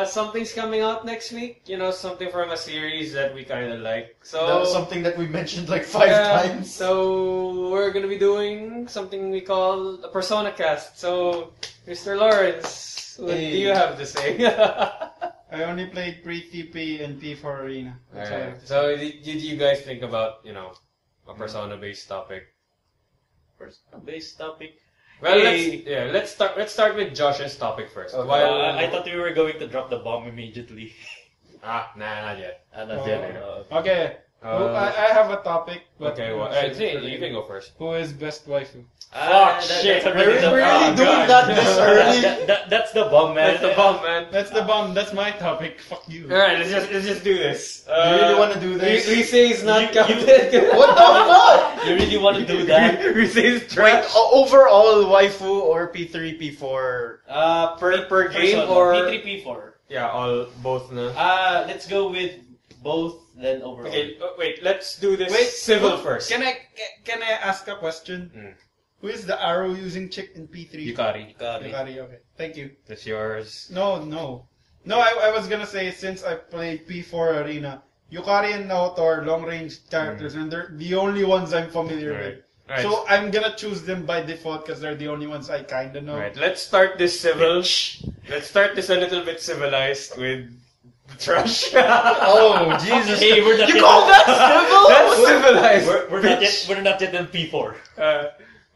something's coming out next week. You know, something from a series that we kind of like. So That was something that we mentioned like 5 times. So we're gonna be doing something we call a Persona Cast. So, Mr. Lawrence, what do you have to say? I only played pre-TP and P4 Arena. That's all I have to say. So, did you guys think about a Persona-based topic? Persona-based topic. Well, Hey. let's start with Josh's topic first. Okay. I thought we were going to drop the bomb immediately. Nah, not yet. Not yet. Okay. I have a topic. But Okay, well, you can go first. Who is best waifu? Shit. That's We're already really the doing bomb. that this early? That's the bomb, man. That's the bomb, man. That's the bomb. That's my topic. Fuck you. Alright, let's just do this. You really want to do this? We say it's not You- counted. What the fuck? You really want to do that? We say it's Wait, trash. overall waifu or P3, P4? Per game Persona. or P3, P4. yeah, both na. Let's go with both, then overall. Okay, wait. Let's do this Wait, civil first. Can I ask a question? Mm. Who is the arrow using chick in P3? Yukari, Yukari, okay. Thank you. that's yours. No, I was gonna say, since I played P4 Arena, Yukari and Naoto are long-range characters, and they're the only ones I'm familiar with. Alright, So I'm gonna choose them by default because they're the only ones I kinda know. alright. Let's start this civil. Let's start this a little bit civilized with the trash. Oh, Jesus. Hey, we're not You yet- call that civil? That's civilized. We're not yet in P4.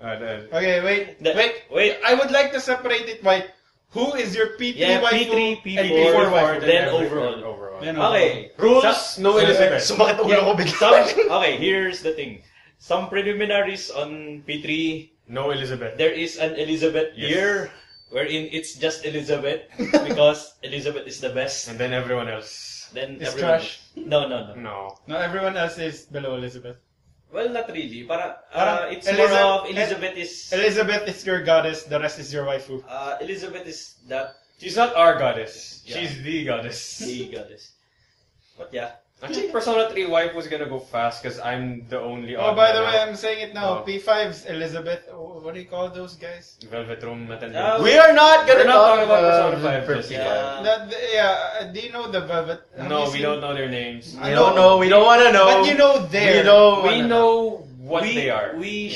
Okay, wait. I would like to separate it by who is your P3 Yeah, waifu P3, and P4 P4 waifu. then overall. Then Okay, Rules, no Elizabeth. Sumakit ulo ko bigla. Okay, here's the thing. Some preliminaries on P3. No Elizabeth. There is an Elizabeth Yes. here, wherein it's just Elizabeth because Elizabeth is the best. And then everyone else. Then It's everyone. trash. No. No. No, everyone else is below Elizabeth. Well, not really. Parang It's more of Elizabeth is. Elizabeth is your goddess, the rest is your waifu. Elizabeth is that She's not our goddess. Yeah. She's the goddess. the goddess. But yeah. Actually, Persona 3 wife was gonna go fast because I'm the only. Oh, odd by the man way, out. I'm saying it now. Oh. P5's Elizabeth. What do you call those guys? Velvet Room attendant. We are not gonna We're not talk talking about about Persona 5 Persona just five. Do you know the Velvet? have No, you we seen- don't know their names. I We don't know. We don't want to know. But you know their. We don't We wanna know what they are. We've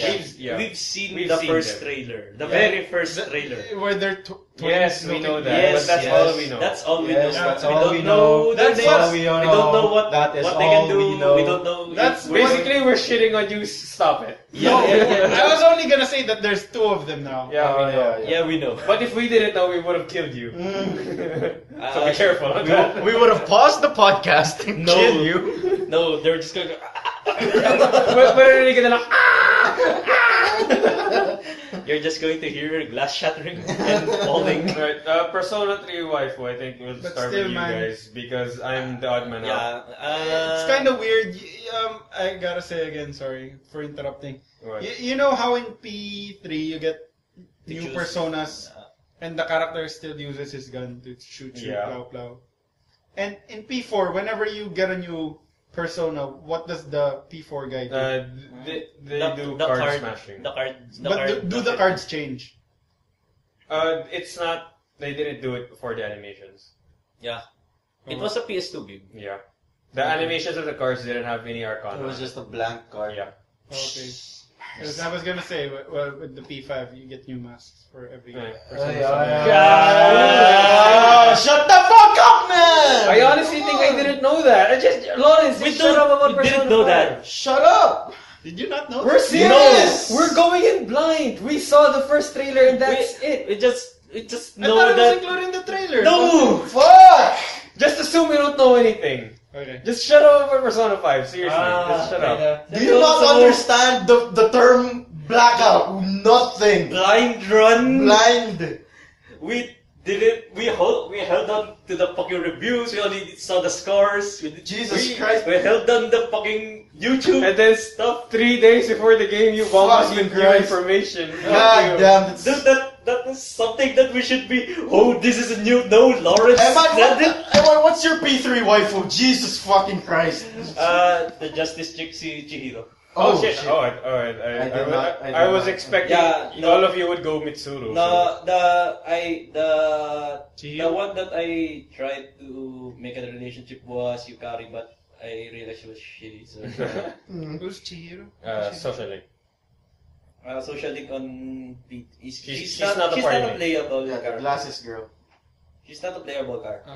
seen We've the seen first them. trailer. The Yeah. very first trailer. Where they're twins. Yes, we know looking- that. But that's all we know. That's all we Yes, know. that's we all don't we know. their That's names. all we We know. don't know what That is what they can all do. we know. We don't know. That's Basically, we're shitting on you. Stop it. Yeah, I was only gonna say that there's 2 of them now. Yeah, we Oh, know. yeah. Yeah, we know. But if we didn't know, we would have killed you. So be careful. on that. We would have paused the podcast and No. killed you. No, they're just going to Marinig ka na lang, You're just going to hear glass shattering and falling. Right, Persona 3 waifu, I think we'll But start still, with you man. guys because I'm the odd man out. Yeah. It's kind of weird. I gotta say again, sorry for interrupting. What? You know how in P3 you get To new choose. personas and the character still uses his gun to shoot, Yeah. plow, plow. And in P4, whenever you get a new persona, what does the P4 guy do? They do card smashing. The card. But do the cards change? It's not. They didn't do it before the animations. Yeah. It was a PS2 game. Yeah, the animations of the cards didn't have any arcana. It was just a blank card. Yeah. Okay. 'Cause I was gonna say, well, with the P5, you get new masks for every Right. persona. Shut the fuck up, man! I honestly think I didn't know that. Lawrence, We shut up about we didn't Persona know 5. that. Shut up! Did you not know? We're that? serious. No. We're going in blind. We saw the first trailer and that's it. We just I know thought it was that. included in the trailer. No. Fuck! Just assume you don't know anything. Okay. Just shut up about Persona 5. Seriously, just shut up. Do you not understand the term blackout? Nothing. Blind run. Blind. We didn't. We held on to the fucking reviews. We only saw the scores. Jesus Christ. We held on the fucking YouTube And then stuff. 3 days before the game, you bomb us Fucking with new Christ. information. God damn. Dude, that is something that we should be. Oh, this is a new. No, Lawrence. Emma, what's your P3 waifu? Jesus fucking Christ. The Justice Chick si Chihiro. Oh, shit! shit. Oh, I I was did not. expecting Yeah, no. all of you would go Mitsuru. No, so- the Chihiro? one that I tried to make a relationship was Yukari, but I realized she was shitty. So, Who's Chihiro? Socially. social link on P. She's not a she's part not of a it. playable Yeah, the character. glasses girl. She's not a playable character.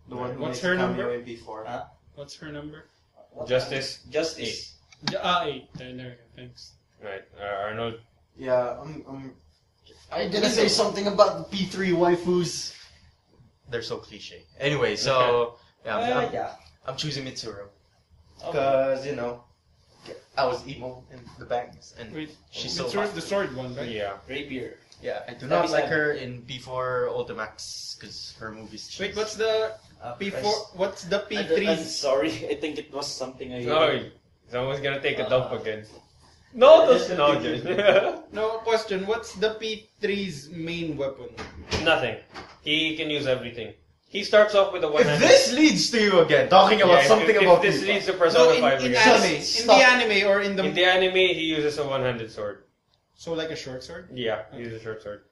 The one who What's makes her a cameo number? in B4. Huh? What's her number? Justice. Justice. 8. There we go. Thanks. Right. Arnold. Yeah, I'm gonna say something about the P3 waifus. They're so cliche. Anyway, so yeah, Yeah. I'm choosing Mitsuru Okay. because I was emo in the bangs, and Wait, she's so Mitsuru's hot. the sword one, right? Yeah. Rapier. Yeah, I do Stabby not like stabby. her in P4 Ultimax because her movies. Wait, what's the P4? What's the I'm P3's? sorry. I think it was something I. Sorry. Someone's gonna take a dump again. No, that's no, Jay. No, question. What's the P3's main weapon? Nothing. He can use everything. He starts off with a If one-handed. this leads to you again, talking about something if about this FIFA. leads to Persona No, 5 in again. anime. In Stop. the anime or in the... In the anime, he uses a one-handed sword. So like a short sword? Yeah, he uses a short sword.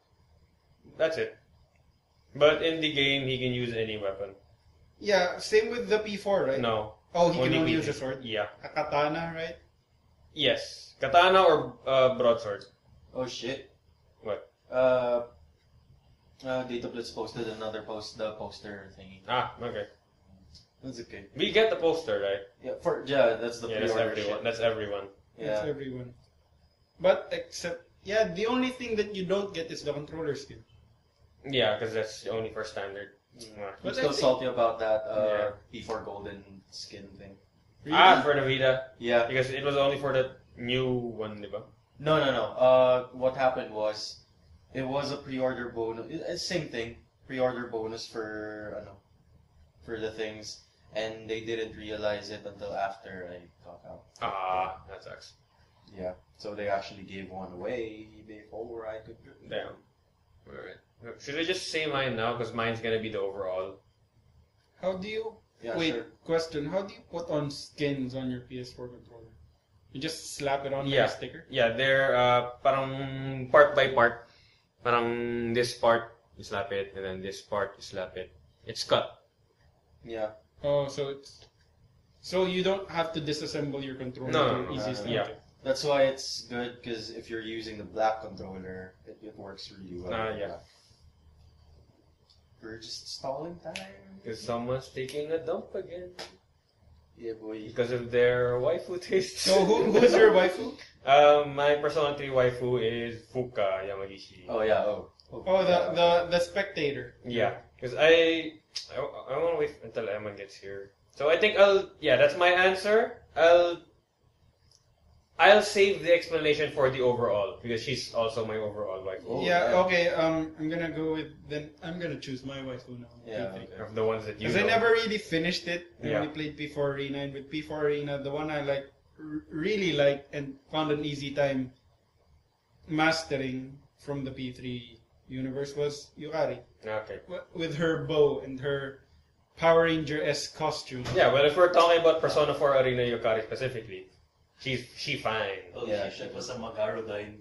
That's it. But in the game, he can use any weapon. Yeah, same with the P4, right? No. Oh, he can only P3. use a sword? Yeah. A katana, right? Yes. Katana or broadsword. Oh shit. What? Data Blitz posted another the poster thingy. Ah, okay. That's okay. We get the poster, right? Yeah, that's the Yeah, that's pre-order everyone. shit. That's everyone. That's Yeah. everyone. But except... Yeah, the only thing that you don't get is the controller skin. Yeah, because that's only for standard. I'm But still I think- salty about that Yeah. P4 golden skin thing. Ah, for the Vita. Yeah. Because it was only for the new one, diba? No. What happened was, it was a pre-order bonus. Same thing. Pre-order bonus for the things, and they didn't realize it until after I got out. Ah, that sucks. Yeah. So they actually gave one away before I could. Damn. Alright. Should I just say mine now? Because mine's gonna be the overall. How do you... Yeah, Wait, sure. question. How do you put on skins on your PS4 controller? You just slap it on Yeah. like a sticker? Yeah, they're parang part by part. Parang this part, you slap it, and then this part, you slap it. It's cut. Yeah. Oh, so it's... So you don't have to disassemble your controller No, to no, easy no, slap yeah. it. That's why it's good, because if you're using the black controller, it works really well. Yeah. We're just stalling time. Because someone's taking a dump again. Yeah, boy. Because of their waifu tastes. So who's your waifu? My Persona 3 waifu is Fuka Yamagishi. Oh yeah. Oh, the spectator. Yeah, because I want to wait until Emma gets here. So I think that's my answer. I'll save the explanation for the overall because she's also my overall waifu. Oh, yeah, yeah. okay. I'm gonna go with I'm gonna choose my waifu now. Yeah. Of the ones that you Because I know. never really finished it. I Yeah. only played P4 Arena, and with P4 Arena, the one I really liked and found an easy time mastering from the P3 universe was Yukari. Okay. With her bow and her Power Ranger-esque costume. Yeah, well, if we're talking about Persona 4 Arena Yukari specifically, she fine. Oh, Yeah, shit, that was a Magarudyne.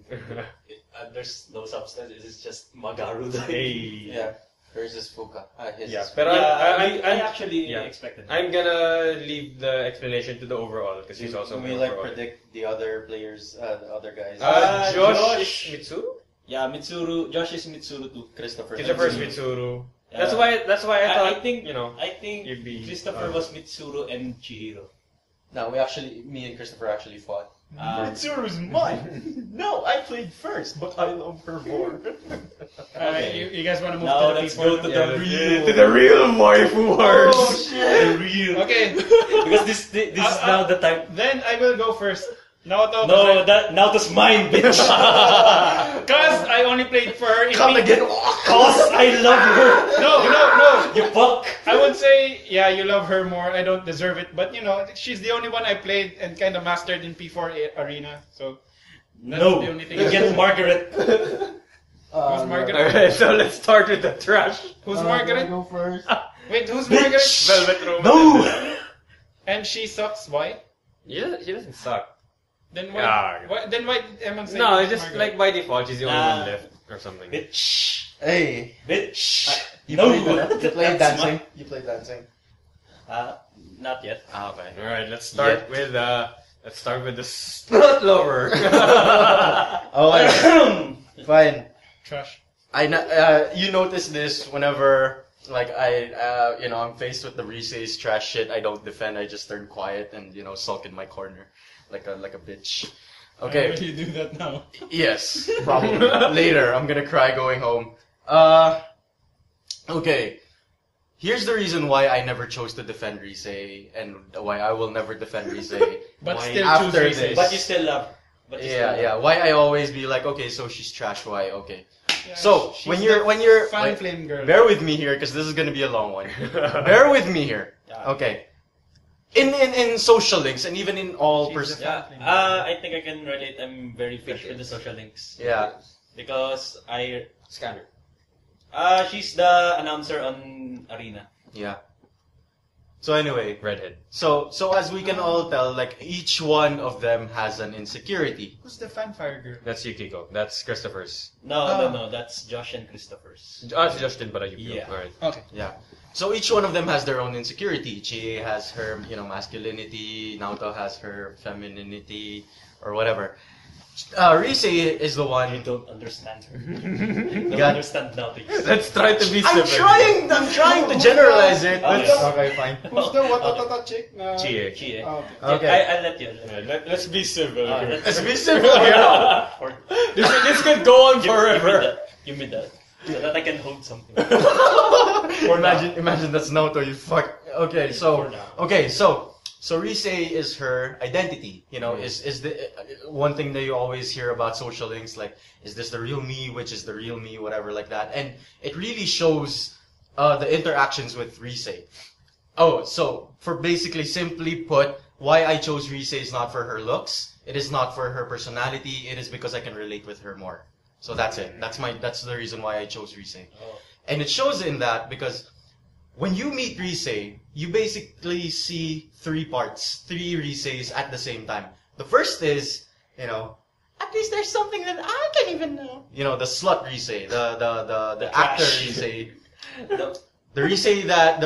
There's no substance, it's just Magarudyne. Hey. Yeah. Hers is Fuka. His Yeah, is but I I'm actually yeah. expected. I'm gonna leave the explanation to the overall because she's also we my like overall. predict the other players, the other guys. Josh is Mitsuru. Yeah, Mitsuru. Josh is Mitsuru too. Christopher. He's the first Mitsuru. Yeah. That's why I thought I think I I think you'd be Christopher was Mitsuru and Chihiro. No, me and Christopher actually fought. Mitsuru's mine. No, I played first, but I love her more. Okay. You guys want to move Now to the let's P4 go now? to Yeah, the let's real. get to the real waifu wars. Oh shit! The real. Okay, Because this is now the time. then I will go first. Naoto, No, now that's mine, bitch. because I only played for her. Come again! Cause I love her. No. You fuck. I would say, yeah, you love her more. I don't deserve it, but she's the only one I played and kind of mastered in P4 Arena. So that's No, the only thing. you get Margaret. Who's Margaret? Alright, so let's start with the trash. Who's Margaret? Go first. Wait, who's Margaret? Velvet Room. No. And she sucks. Why? She doesn't suck. Then Yeah. then why did Eman say No, it's just Margaret? like by default, she's the only Nah. one left or something. Bitch. Hey, Bitch. you No, played that? You played that's dancing? You played dancing? Not yet. Ah, okay. All right, let's start with the strut lover. Oh, fine. Trash. You notice this whenever, like, I'm faced with the Reese's trash shit. I don't defend. I just turn quiet and, sulk in my corner, like a bitch. Why Okay. will you do that now? Yes, probably later. I'm gonna cry going home. Okay. Here's the reason why I never chose to defend Rise and why I will never defend Rise. But Why- still after choose this- But you still love. But you still love. Yeah. Why I always be like, okay, so she's trash. Why? Okay. Yeah, So she's when the you're fan wait, flame girl. bear with me here because this is gonna be a long one. Bear with me here. Yeah. Okay. In social links and even in all She's the Yeah, fan flame. I think I can relate. I'm very fresh with the social links. Yeah. Because Scanner. she's the announcer on Arena. Yeah. So anyway, Redhead. so as we can all tell, like each one of them has an insecurity. Who's the fanfare girl? That's Yukiko. That's Christopher's. No, that's Josh and Christopher's. It's Justin, but Yukiko. Yeah. All right. Okay. Yeah. So each one of them has their own insecurity. Chie has her, masculinity. Naoto has her femininity, or whatever. Rise is the You one. don't understand her. You don't God. understand nothing. Let's try to be I'm civil. trying to generalize it. Okay. Okay, fine. Who's the what chick? Chie. Chie. Oh, okay. Okay. I'll let you. Let's be civil. here. Let's be simple here. Or- This could go on Give me forever. that. Give me that. So that I can hold something. Or imagine that's Naoto. You fuck. Okay, For now. so Rise is her identity. Is the one thing that you always hear about social links, like, is this the real me? Which is the real me? Whatever, like that. And it really shows the interactions with Rise. Oh, so for basically simply put, why I chose Rise is not for her looks. It is not for her personality. It is because I can relate with her more. So that's it. That's the reason why I chose Rise. Oh. And it shows in that because when you meet Rise, you basically see three Rises at the same time. The first is, at least there's something that I can even know. The slut Rise, the actor trash. Rise, No, the Rise that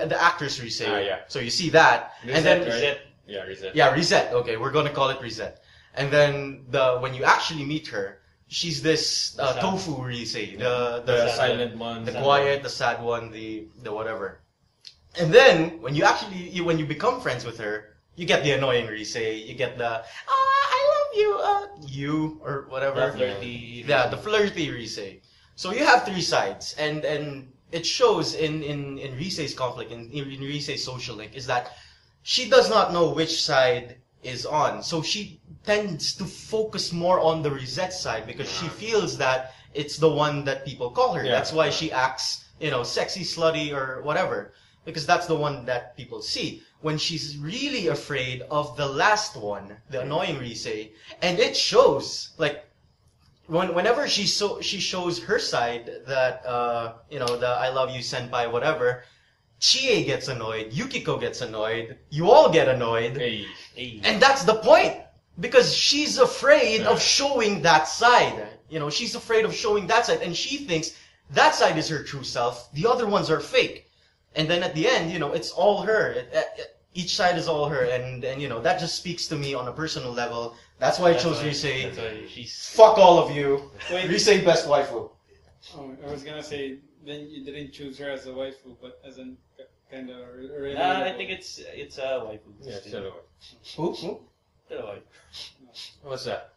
the actress Rise. Yeah. So you see that, and then Reset, Yeah, Reset. yeah, Reset. Okay, we're gonna call it Reset. And then when you actually meet her, she's this tofu Rise, the silent one. the quiet, the sad one, the whatever. And then when you become friends with her, you get the annoying Rise, you get the I love you or whatever. the flirty. Yeah, the flirty Rise. So you have three sides, and it shows in Rise's conflict, in Rise's social link, is that she does not know which side is on. So she tends to focus more on the Reset side because she feels that it's the one that people call her. Yeah. That's why she acts, sexy, slutty, or whatever. Because that's the one that people see. When she's really afraid of the last one, the annoying Rise, and it shows, like, whenever she shows her side that the I love you senpai whatever, Chie gets annoyed, Yukiko gets annoyed, you all get annoyed, Hey. Hey. and that's the point because she's afraid of showing that side. She's afraid of showing that side, and she thinks that side is her true self. The other ones are fake, and then at the end, it's all her. Each side is all her, and that just speaks to me on a personal level. That's why I chose Rise. That's why she's. Fuck all of you. Wait. Rise best waifu. Oh, I was gonna say then you didn't choose her as a waifu, but as an kind of really. I think it's a waifu. Yeah, shut up. Who? Still a waifu. What's that?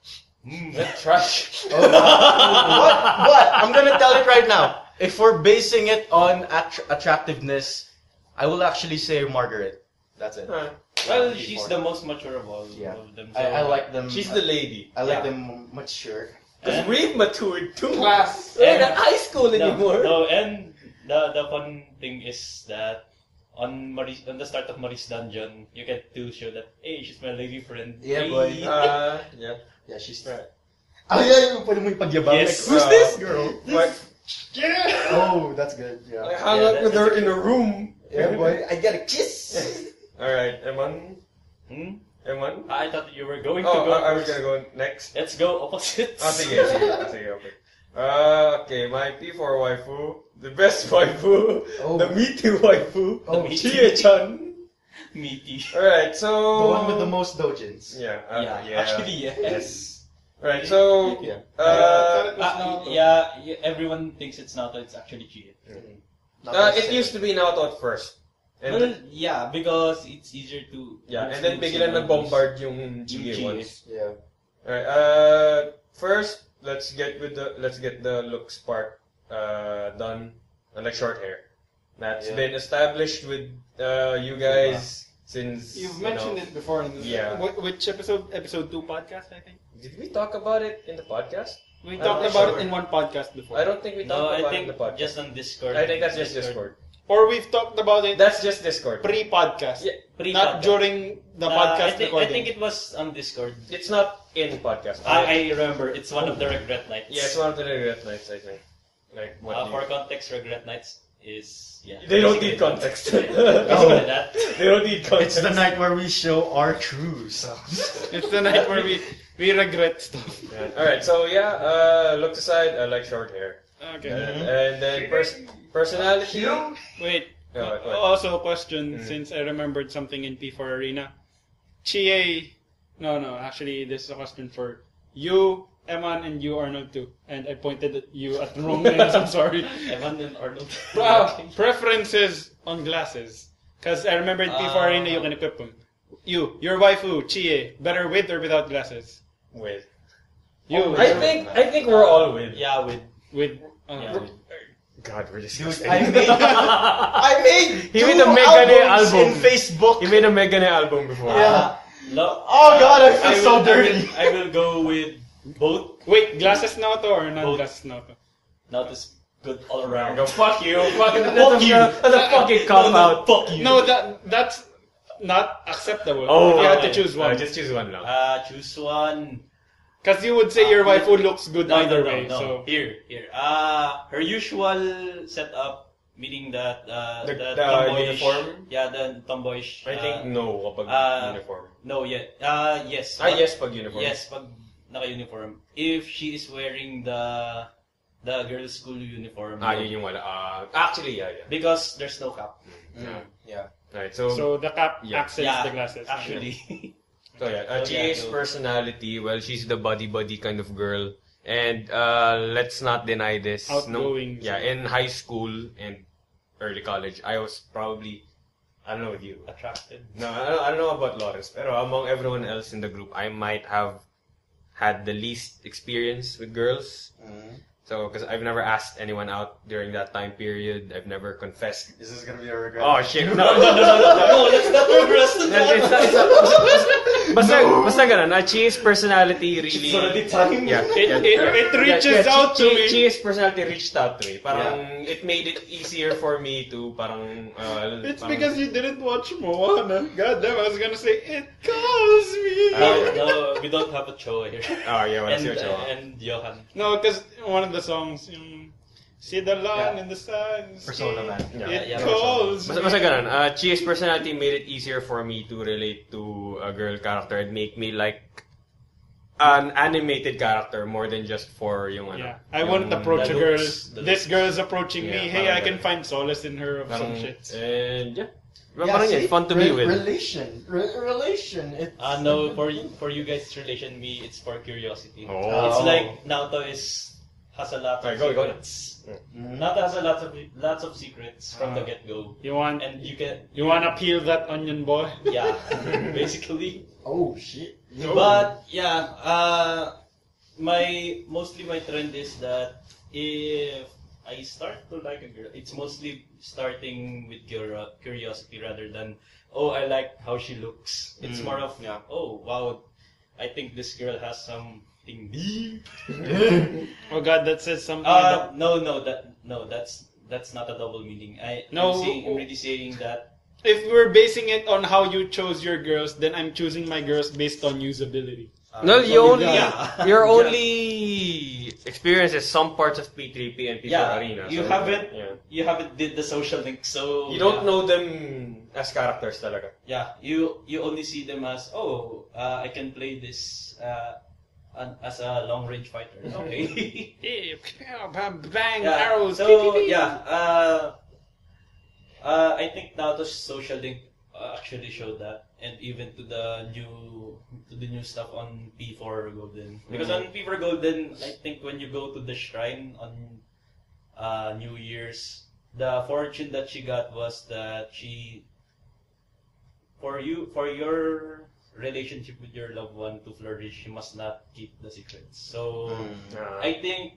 Mm. That trash. Oh, what? I'm gonna tell it right now. If we're basing it on attractiveness, I will actually say Margaret. That's it. Well, she's the most mature of all Yeah. of them. I like them. She's the lady. I like Yeah. them mature. Because And- we've matured too. Class. We're not high school No, anymore. no, and the fun thing is that on the start of Maurice Dungeon, you get to show that hey, she's my lady friend. Yeah, Hey. boy. Yeah. Yeah, she's right. Oh yeah, yung pwede mo ipagyabang. Yes. Like, who's this girl? What? Oh, that's good. I Yeah. hung Yeah, out with her in a room. Yeah, boy. I get a kiss. Alright, Eman. Hmm? Eman? I thought you were going to Oh, go I was first. gonna go next. Let's go opposites. Sige, okay. Okay, my P4 waifu, the best waifu, Oh. the meaty waifu, Oh, Chie-chan. Meaty. Alright, so... The one with the most dojins. Yeah, Actually, yes. Yes. Alright, so... Yeah. Everyone thinks it's Naoto, it's actually Chie. it used to be Naoto at first. And Well, yeah, because it's easier to... yeah, and then biglang nag-bombard yung Chie ones. Yeah. Alright, first, let's get the looks part done. I like short hair. That's Yeah. been established with you guys since You've mentioned it before in Yeah. which episode? Episode 2 podcast, I think. Did we talk about it in the podcast? We I'm talked not about sure. it in one podcast before. I don't think we No, talked I about it in think the podcast. just on Discord. I think that's just Discord. Or we've talked about it That's just Discord. pre-podcast. Yeah, Not during the podcast recording. I think it was on Discord. it's not in podcast. I remember. It's one of the regret nights. Yeah, it's one of the regret nights, I think. Like what? For context, regret nights is they don't need context. Basically that. They don't need context. It's the night where we show our true selves. It's the night where we regret stuff. Yeah. All right, so looks aside, I like short hair. Okay. And then personality. Wait. What? Also a question, since I remembered something in P4 Arena. Chie... No, actually, this is a question for you, Eman, and you, Arnold, too. And I pointed at you at the wrong names, I'm sorry. Evan and Arnold. Preferences on glasses. Because I remember in P4 Arena, you can equip them. Your waifu, Chie, better with or without glasses? With. You. I think we're all with. Yeah, with With... yeah, with. God, we're Dude, disgusting. I made He two made a Megane albums album. in Facebook. He made a Megane album before. Yeah. No. Oh God, I feel so will- dirty. I will go with both. Wait, glasses Naoto or non-glasses Naoto? Not as good all around. Go fuck you. Fucking Fuck you. That's a fucking cop out. Fuck you. No, that's not acceptable. Oh, you have to choose one. Just choose one now. Choose one. Because you would say your waifu looks good either way. No. So Here. Her usual setup, meaning that The tomboyish. uniform? Yeah, the tomboyish. I think no kapag uniform. No, yeah. Yes. Yes, pag uniform. Yes, pag naka-uniform. If she is wearing the girls' school uniform. Yun yung wala. Actually, yeah. Because there's no cap. Yeah. Right, so the cap Yeah. accents Yeah, the glasses. actually. So yeah, So, Chie's yeah, no. personality, well, she's the buddy kind of girl. And let's not deny this. Outgoing. Yeah, in high school and early college, I was probably, I don't know with you. Attracted. No, I don't know about Lawrence, pero among everyone else in the group, I might have had the least experience with girls. So, because I've never asked anyone out during that time period. I've never confessed. Is this gonna be a regret? Oh shit! No, No, let's not progress to that. Basta ganun. Chie's personality really... It's already time. Yeah. It reaches out to me. Chie's personality reached out to me. Parang it made it easier for me to parang... It's parang- because you didn't watch Moana. God damn, I was gonna say, it calls me. No, we don't have a Choa here. Oh yeah, wala And, siya Choa. and Johan. No, because one of the songs, yung, see the lawn in the sun. Persona Man. It Yeah, calls me. Basta ganun. Chie's personality made it easier for me to relate to a girl character and make me like an animated character more than just for yung ano. Yeah, I won't approach the a girl. looks, the This girl is approaching me. Yeah, Hey, parang I can ganun. find solace in her of some Parang, shit. and yeah. Diba Yeah, parang see, yun, fun to be with. Relation. It's No, for you guys, relation me, it's for curiosity. Oh. It's like Naoto has a lot of Alright, go. secrets. Naoto has a lots of secrets from the get go, You want and you can you wanna peel that onion, boy? yeah, basically. Oh shit. But yeah, mostly my trend is that if I start to like a girl, it's mostly starting with curiosity rather than I like how she looks. It's more of oh wow, I think this girl has something deep. Oh god, that says something. That's not a double meaning. No. I'm really saying that. If we're basing it on how you chose your girls, then I'm choosing my girls based on usability. No, you only yeah. your only experience is some parts of P3P and P4 Yeah, Arena. you so, haven't Yeah. you haven't did the social link, so You don't know them as characters talaga. Yeah, you only see them as I can play this as a long range fighter. Okay. Hey, bang, Yeah, arrows. so pew, pew, pew. yeah, I think Naoto's social link actually showed that, and even to the new stuff on P4 Golden. Because on P4 Golden, I think when you go to the shrine on New Year's, the fortune that she got was that for your relationship with your loved one to flourish, you must not keep the secrets. So I think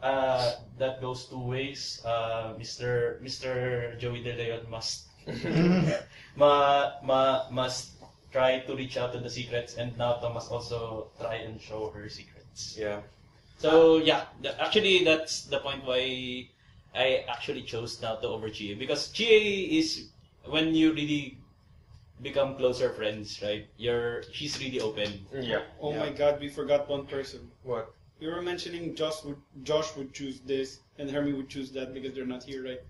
that goes two ways. Mr. Joey De Leon must must try to reach out to the secrets, and Naoto must also try and show her secrets. Yeah. So yeah, actually that's the point why I actually chose Naoto over Chie, because Chie is when you really become closer friends, right? She's really open. Yeah. Oh my God, we forgot one person. What? We were mentioning Josh would choose this and Hermie would choose that because they're not here, right?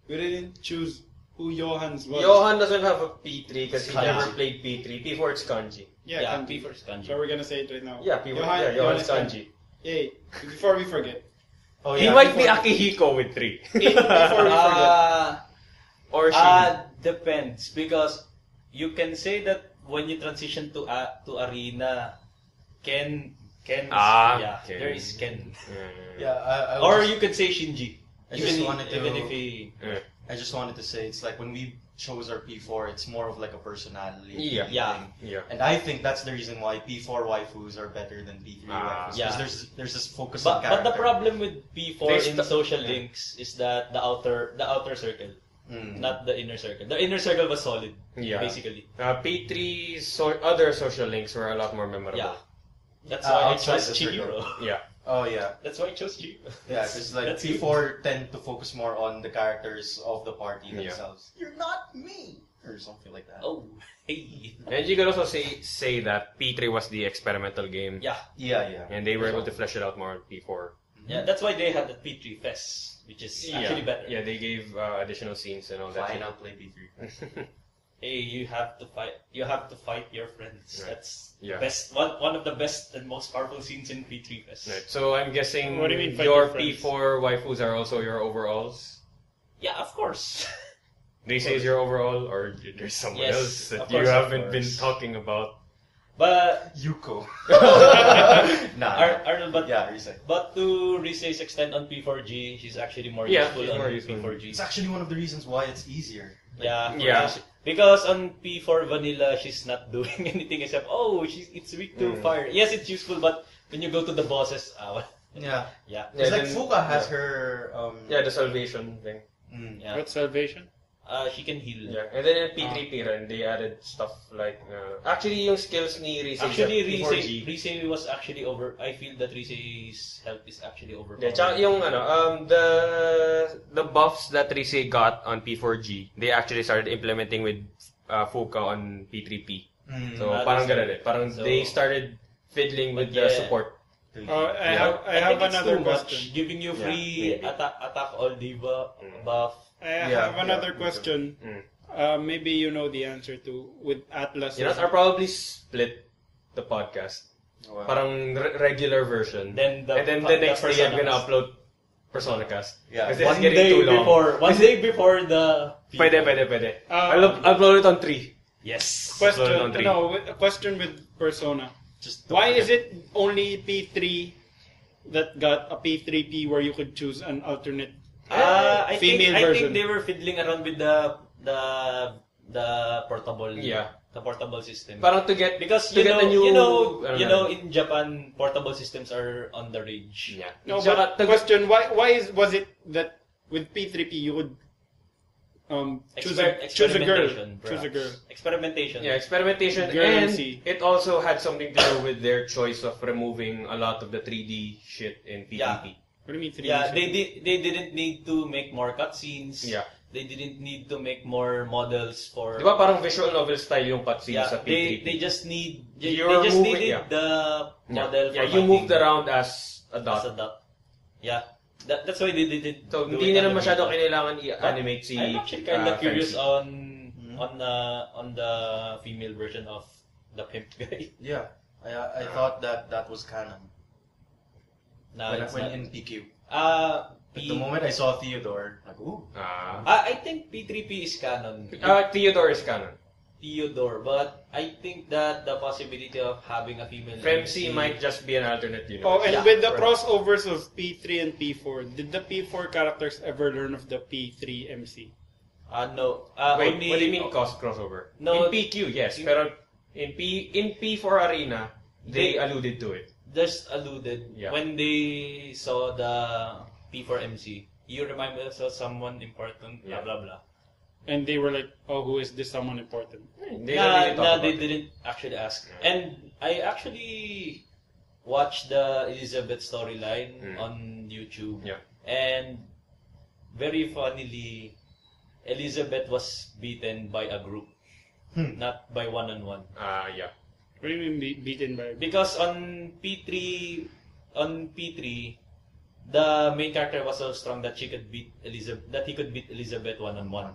We didn't choose who Johan's was. Johan doesn't have a P3 because he Kanji. never played P3. P4 it's Kanji. Yeah, Yeah, Kanji. P4 is Kanji. So we're gonna say it right now. Yeah, P4. Johan's Kanji. Yay! Before we forget. Oh, He yeah, might be before- Akihiko with 3. Before we forget. Or she. Depends, because you can say that when you transition to Arena, Ken yeah, Ken. there is Ken. Yeah, I Or just- you could say Shinji. I just wanted to- even if he I just wanted to say it's like when we chose our P4, it's more of like a personality. Yeah. Yeah. thing. Yeah. And I think that's the reason why P4 waifus are better than P3 waifus. yeah. Because there's this focus on but character. the problem with P4 There's in the- social links is that the outer circle, not the inner circle. The inner circle was solid, Yeah. basically. P3's other social links were a lot more memorable. Yeah. That's why I outside chose the circle. Chihiro. Yeah. Oh yeah. That's why I chose Chihiro. Yeah, because like That's P4 tend to focus more on the characters of the party Yeah. themselves. You're not me! Or something like that. Oh, hey. And you could also say that P3 was the experimental game. Yeah. Yeah. And they were able to flesh it out more on P4. Yeah, that's why they had the P3 Fest, which is actually better. Yeah, they gave additional scenes and all that. Fine, shit. I'll play P3. Hey, you have to fight. You have to fight your friends. Right. That's Yeah. best. One of the best and most powerful scenes in P3 Fest. Right. So I'm guessing What do you mean, fight your your friends? P4 waifus are also your overalls. Yeah, of course. They say is your overall, or there's someone Yes, else that of you course, of haven't been course. talking about. But Yuko. Arnold, but Yeah, Rise. but to Rise's extent on P4G, she's actually more Yeah, useful she's on more useful. P4G. It's actually one of the reasons why it's easier. Yeah, Yeah. Because on P4 Vanilla, she's not doing anything except it's weak to Mm. fire. Yes, it's useful, but when you go to the bosses, Yeah. yeah, It's like then- Fuka has yeah. her Yeah, the salvation thing. yeah. What's salvation? She can heal. Yeah, and then in P3P rin, they added stuff like actually yung skills ni Rise Actually, sa P4G. Rise was actually over. I feel that Rise's health is actually over. Yeah, tsaka yung the buffs that Rise got on P4G, they actually started implementing with Fuka on P3P. So parang ganun eh. Parang So- they started fiddling with But the yeah. support. I Yeah. have think it's another too much, question. giving you Yeah, free maybe. attack all diva buff. I Yeah, have another yeah. question. Maybe you know the answer to with Atlas. You know, I'll probably split the podcast. Wow. Parang regular version. Then the- and then the the next day I'm gonna Personacast. upload PersonaCast. Yeah. Because it's One getting day too long. before the. Pwede. I'll upload it on 3. Yes. Question. Upload on three. No, a question with Persona. Just Why is it only P3 that got a P3P where you could choose an alternate? I Female think version. they were fiddling around with the portable. Yeah. The portable system. Parang to get Because to you get know, a new you know, in Japan, portable systems are on the rage. Yeah. No, Tsaka but question: was it that with P3P you would choose a girl, Experimentation, choose a perhaps. girl? Experimentation. Yeah, experimentation, Girl and MC. it also had something to do with their choice of removing a lot of the 3D shit in PvP. Yeah. What do you mean 3D? Yeah, they didn't need to make more cutscenes. Yeah. they didn't need to make more models for. Di ba parang visual novel style yung cutscene Yeah, sa P3P? they just You're moving, needed the model. Yeah, for you moved fighting around as a as dot. a dot. Yeah, that's why they did it. So, do hindi it nila on the masyado Vita. kailangan i-animate si I'm actually kind of curious Fancy. on the female version of the pimp guy. Yeah, I thought that was canon No, when, it's when not. in PQ. P- At the moment I saw Theodore, like ooh. I think P3P is canon. Theodore is canon. Theodore, but I think that the possibility of having a female Femc MC might just be an alternate universe. Oh, and Yeah, with the right. crossovers of P3 and P4, did the P4 characters ever learn of the P3 MC? No. Wait, Only, what do you mean crossover? No. In PQ, yes. Pero in P4 Arena, they alluded to it. Just alluded Yeah. when they saw the P4MC. You remind us of someone important, Yeah. blah blah blah. And they were like, oh, who is this someone important? They don't really talk they about it. didn't actually ask. Yeah. And I actually watched the Elizabeth storyline Mm. on YouTube. Yeah. And very funnily, Elizabeth was beaten by a group, not by one-on-one. Yeah. What do you mean beaten by? Because on P3, the main character was so strong that he could beat Elizabeth one-on-one.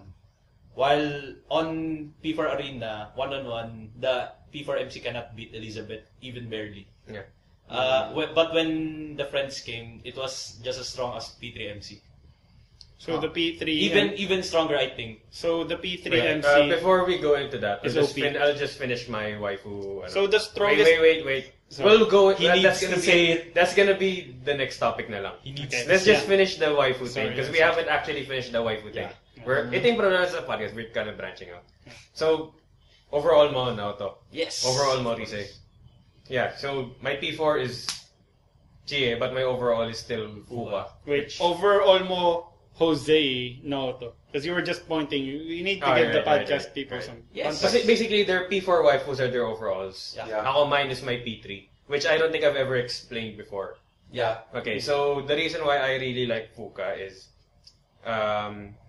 While on P4 Arena, one-on-one, the P4 MC cannot beat Elizabeth, even barely. Yeah. But when the friends came, it was just as strong as P3 MC. So the P3 Even stronger, I think. so the P3 Wait, MC. before we go into that, Is OP. I'll just finish my waifu. So the strongest. Wait. Sorry. We'll go. He that's needs gonna to be say it. That's gonna be the next topic na lang. He needs Okay. Let's just Yeah. finish the waifu Sorry, thing because we sorry. haven't actually finished the waifu thing. Yeah. Ito yung problema sa podcast. We're kind of branching out. So overall mo na to. Yes. Overall mo Rise. Yeah. So my P4 is Chie, but my overall is still Fuwa. Wait, overall mo Jose Naoto. Because you were just pointing. You need to Oh, give right, the right, podcast right, people right. some Yes. context. Kasi basically their P4 waifus are their overalls. Yeah. Yeah. Ako mine is my P3, which I don't think I've ever explained before. Yeah. Okay, so the reason why I really like Fuka is,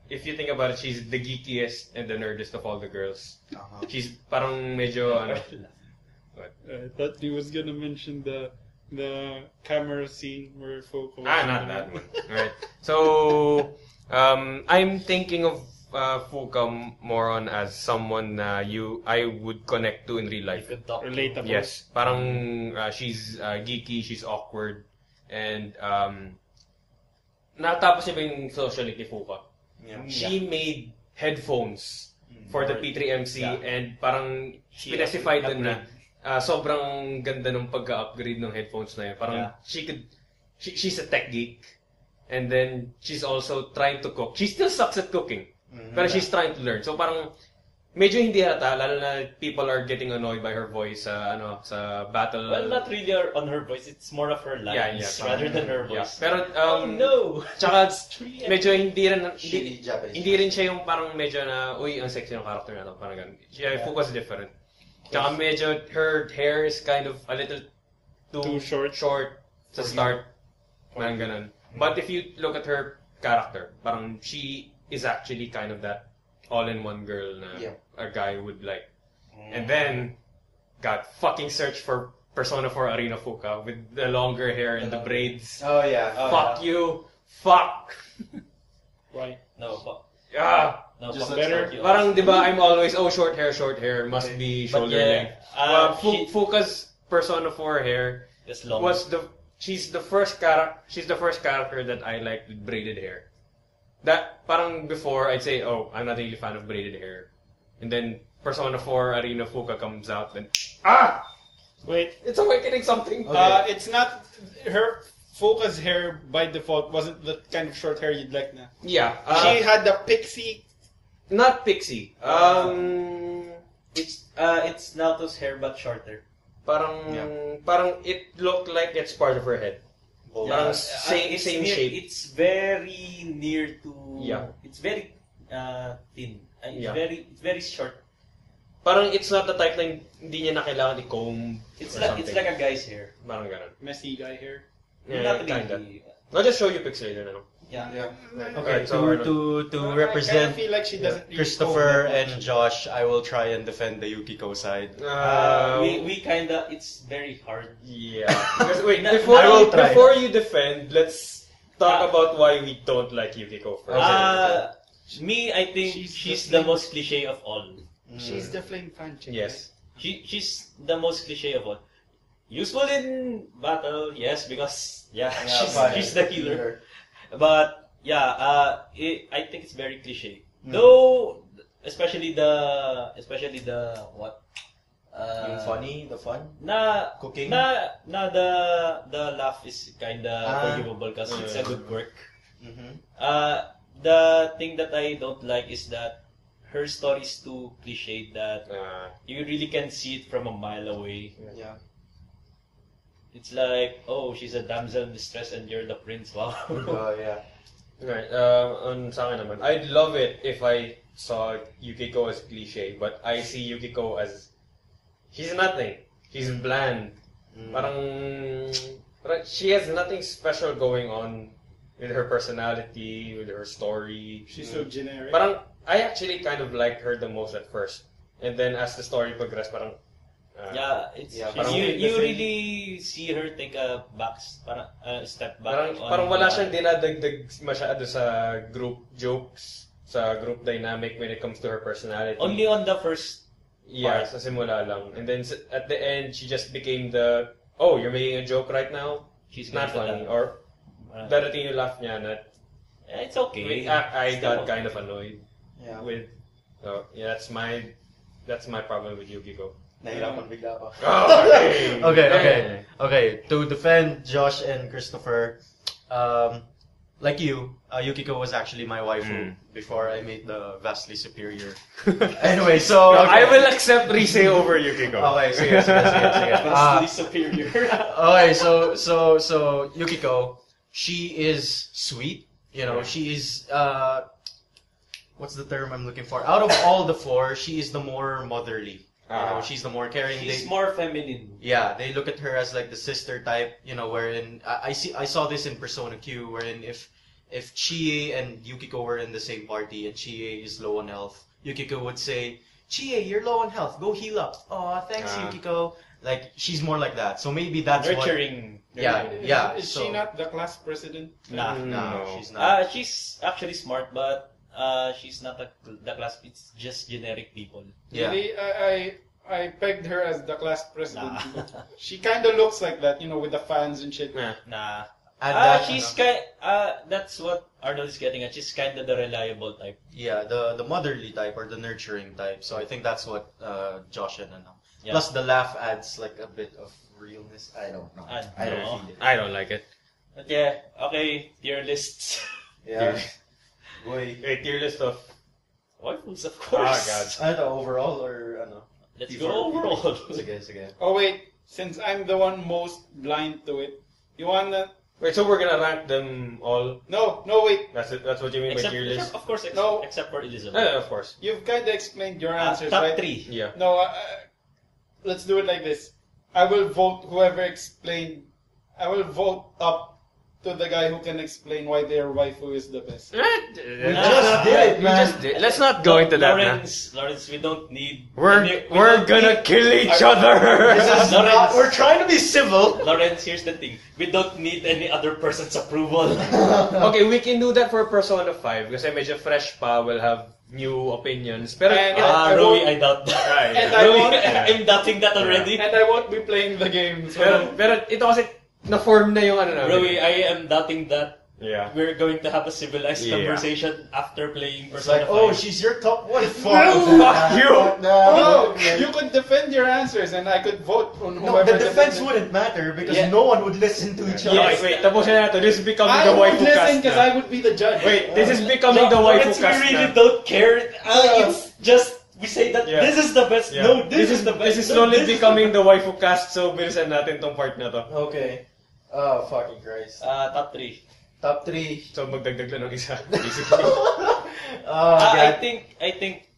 if you think about it, she's the geekiest and the nerdest of all the girls. Uh-huh. She's parang medyo ano. I thought he was gonna mention the camera scene where Foko was Not that one. Alright. So, I'm thinking of Fuka more on as someone I would connect to in real You life. could talk. Relatable. Yes, parang she's geeky, she's awkward, and natapos niya ba yung sociality ni Fuka? Yeah. She made headphones for the P3MC Yeah. and parang She specified dun na upgrade. sobrang ganda ng pagka-upgrade ng headphones na yun. Parang Yeah. she's a tech geek and then she's also trying to cook. She still sucks at cooking. Pero she's trying to learn. So parang medyo hindi halata, lalo na people are getting annoyed by her voice sa battle. Well, not really on her voice. It's more of her lines Yeah. rather than her Yeah. voice. Pero Oh no! tsaka Really? medyo hindi Shitty Japanese. hindi rin siya yung parang medyo na, uy, ang sexy ng character na to, parang ganun. Siya, Fuka's different. Tsaka medyo, her hair is kind of a little Too short. to start. Parang ganun. But if you look at her character, parang she is actually kind of that all-in-one girl na Yeah. a guy would like. And then, got fucking search for Persona 4 Arena Fuka with the longer hair and the braids. Oh yeah. Fuck you. Fuck. Why? No, fuck. Ah. No, Just fuck. better. Fuck you. Parang, di ba, I'm always, short hair, must be But shoulder yeah, length. Well, she- Fuka's Persona 4 hair It's long. she's the first character that I liked with braided hair. That, parang before, I'd say, I'm not really a fan of braided hair. And then, Persona 4 Arena Fuka comes out, and, Wait. it's awakening something. It's not her. Foka's hair by default wasn't the kind of short hair you'd like na. Yeah. She had the pixie. Not pixie. It's Naoto's hair but shorter. Parang it looked like it's part of her head. Parang same it's shape. It's very near to. Yeah. It's very thin. Yeah. It's very short. Parang it's not the type na hindi niya na kailangan i-comb It's or like something. it's like a guy's hair. Parang ganun. Messy guy hair. Yeah, Not kinda. really. I'll just show you pics later na. No? Yeah. Okay, so to I represent feel like she doesn't really Christopher own that and Josh, I will try and defend the Yukiko side. We kinda, it's very hard. Yeah. Because wait, I will try. before you defend, let's talk about why we don't like Yukiko first. Me, I think She's she's the the most cliche of all. She's the flame fan chick. Yes. She's the most cliche of all. Useful in battle, yes, because she's the healer. But yeah, I think it's very cliche. Though, especially the what? Yung funny, the fun, cooking. The laugh is kinda forgivable because it's a good work. Mm-hmm. The thing that I don't like is that her story is too cliche that you really can see it from a mile away. Yeah. It's like, oh, she's a damsel in distress and you're the prince. Wow. Yeah. Right. On sa akin naman, I'd love it if I saw Yukiko as cliche, but I see Yukiko as she's nothing. She's bland. Parang she has nothing special going on with her personality, with her story. She's so generic. Parang I actually kind of liked her the most at first, and then as the story progressed, parang you really see her take a step back. Parang wala siyang dinadagdag masyado sa group jokes, sa group dynamic when it comes to her personality. Only on the first part. Sa simula lang. And then at the end, she just became the, oh, you're making a joke right now? She's not funny. Or darating yung laugh niya na it's okay. I got kind of annoyed with, that's my problem with Yukiko. Nahirapan bigla pa. Oh, Okay. To defend Josh and Christopher, like you, Yukiko was actually my waifu before I made the vastly superior. Anyway, so I will accept Rise over Yukiko. Okay, sige. Vastly superior. Okay, so Yukiko, she is sweet. You know, she is what's the term I'm looking for? Out of all the four, she is the more motherly. You know, she's the more caring. She's more feminine. Yeah, they look at her as like the sister type, you know, wherein I saw this in Persona Q, wherein if Chie and Yukiko were in the same party and Chie is low on health, Yukiko would say, Chie, you're low on health, go heal up. Oh, thanks Yukiko. Like, she's more like that. So maybe that's nurturing. Yeah. Is she not the class president? No, she's not. She's actually smart, but she's not the class. It's just generic people. Yeah. Really, I pegged her as the class president. She kind of looks like that, you know, with the fans and shit. Nah. She's that's what Arnold is getting at. She's kind of the reliable type. Yeah, the motherly type or the nurturing type. So I think that's what Josh and Yeah. Plus the laugh adds like a bit of realness. I don't know. I don't feel it. I don't like it. But yeah, okay, tier lists. Yeah. Boy. A tier list of Waifus, of course. God. Ano, overall or ano? Let's go overall. Sige. Oh wait, since I'm the one most blind to it, you wanna? Wait, so we're gonna rank them all? No, wait. That's it. That's what you mean by tier list? Of course, No. except for Elizabeth. Yeah, of course. You've kind of explained your answers, Top right? 3. Yeah. No, let's do it like this. I will vote whoever explained. I will vote up to the guy who can explain why their waifu is the best. We just did it, man. Let's not go into that now. Lawrence, we don't need. We're gonna kill each other. We're trying to be civil. Lawrence, here's the thing. We don't need any other person's approval. Okay, we can do that for Persona 5 kasi medyo fresh pa, we'll have new opinions. Pero Rui, I doubt that. Right. And I won't. I'm doubting that already. And I won't be playing the game. So. Pero ito kasi na-form na yung ano namin. Rui, I am doubting that. Yeah. We're going to have a civilized conversation after playing It's Persona like, 5. oh, she's your top one. Fuck you! No, you could defend your answers and I could vote on No, whoever. the defense wouldn't matter because Yeah. no one would listen to each other. Yes. Wait, tapusin na to. This is becoming I the would waifu listen cast because na. I would be the judge. Wait, this is becoming the waifu Lawrence, cast we really na. don't care. It's just, we say that Yeah. this is the best. Yeah. No, this is the best. This is No, slowly this is becoming the waifu cast, so bilisan natin tong part na to. Okay. Oh, fucking Christ. Top 3. Top 3. So magdagdag lang ng isa, basically. Oh, I God. think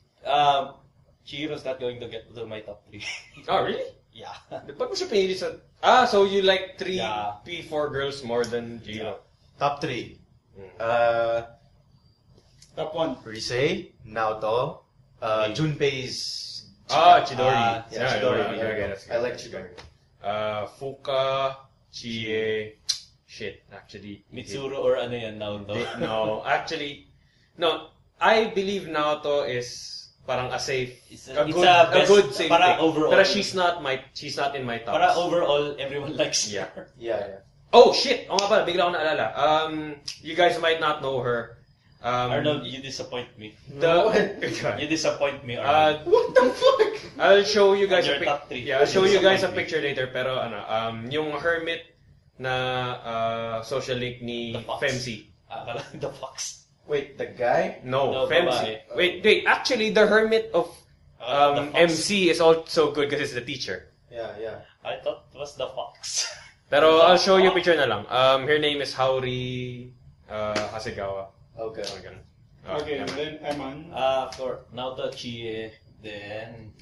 Chihiro's not going to get to my top 3. Oh, really? Yeah. Ba't mo siya pinili sa... so you like 3 Yeah. P4 girls more than Jiro? Top 3. Top 1. Rise, Naoto, Junpei's. Chidori. Yeah, Chidori. yeah. Okay, that's I good. like Chidori. Fuka, Chie. Shit, actually. Mitsuru or ano yan now, No, actually, no. I believe Naoto is parang a safe, It's a best, good safe para pick. overall. Pero she's not in my top. Para overall, everyone likes Yeah. her. Yeah. Oh shit! Oo nga pala, bigla ko naalala. You guys might not know her. Arnold, you disappoint me. You disappoint me, Arnold. What the fuck? I'll show you guys Your a top three. Yeah, I'll show you guys a Disappoint me. picture later. Pero yung hermit na social link ni The Fox. Femsi. Akala the Fox. Wait, the guy? No, No, Femsi. babae. Wait. Actually, the hermit of Akala the Fox. MC is also good because it's the teacher. Yeah. I thought it was the Fox. Pero I'll show you a picture na lang. Her name is Haori Hasegawa. Okay. Okay, yeah. then Eman. For Naoto Chie, then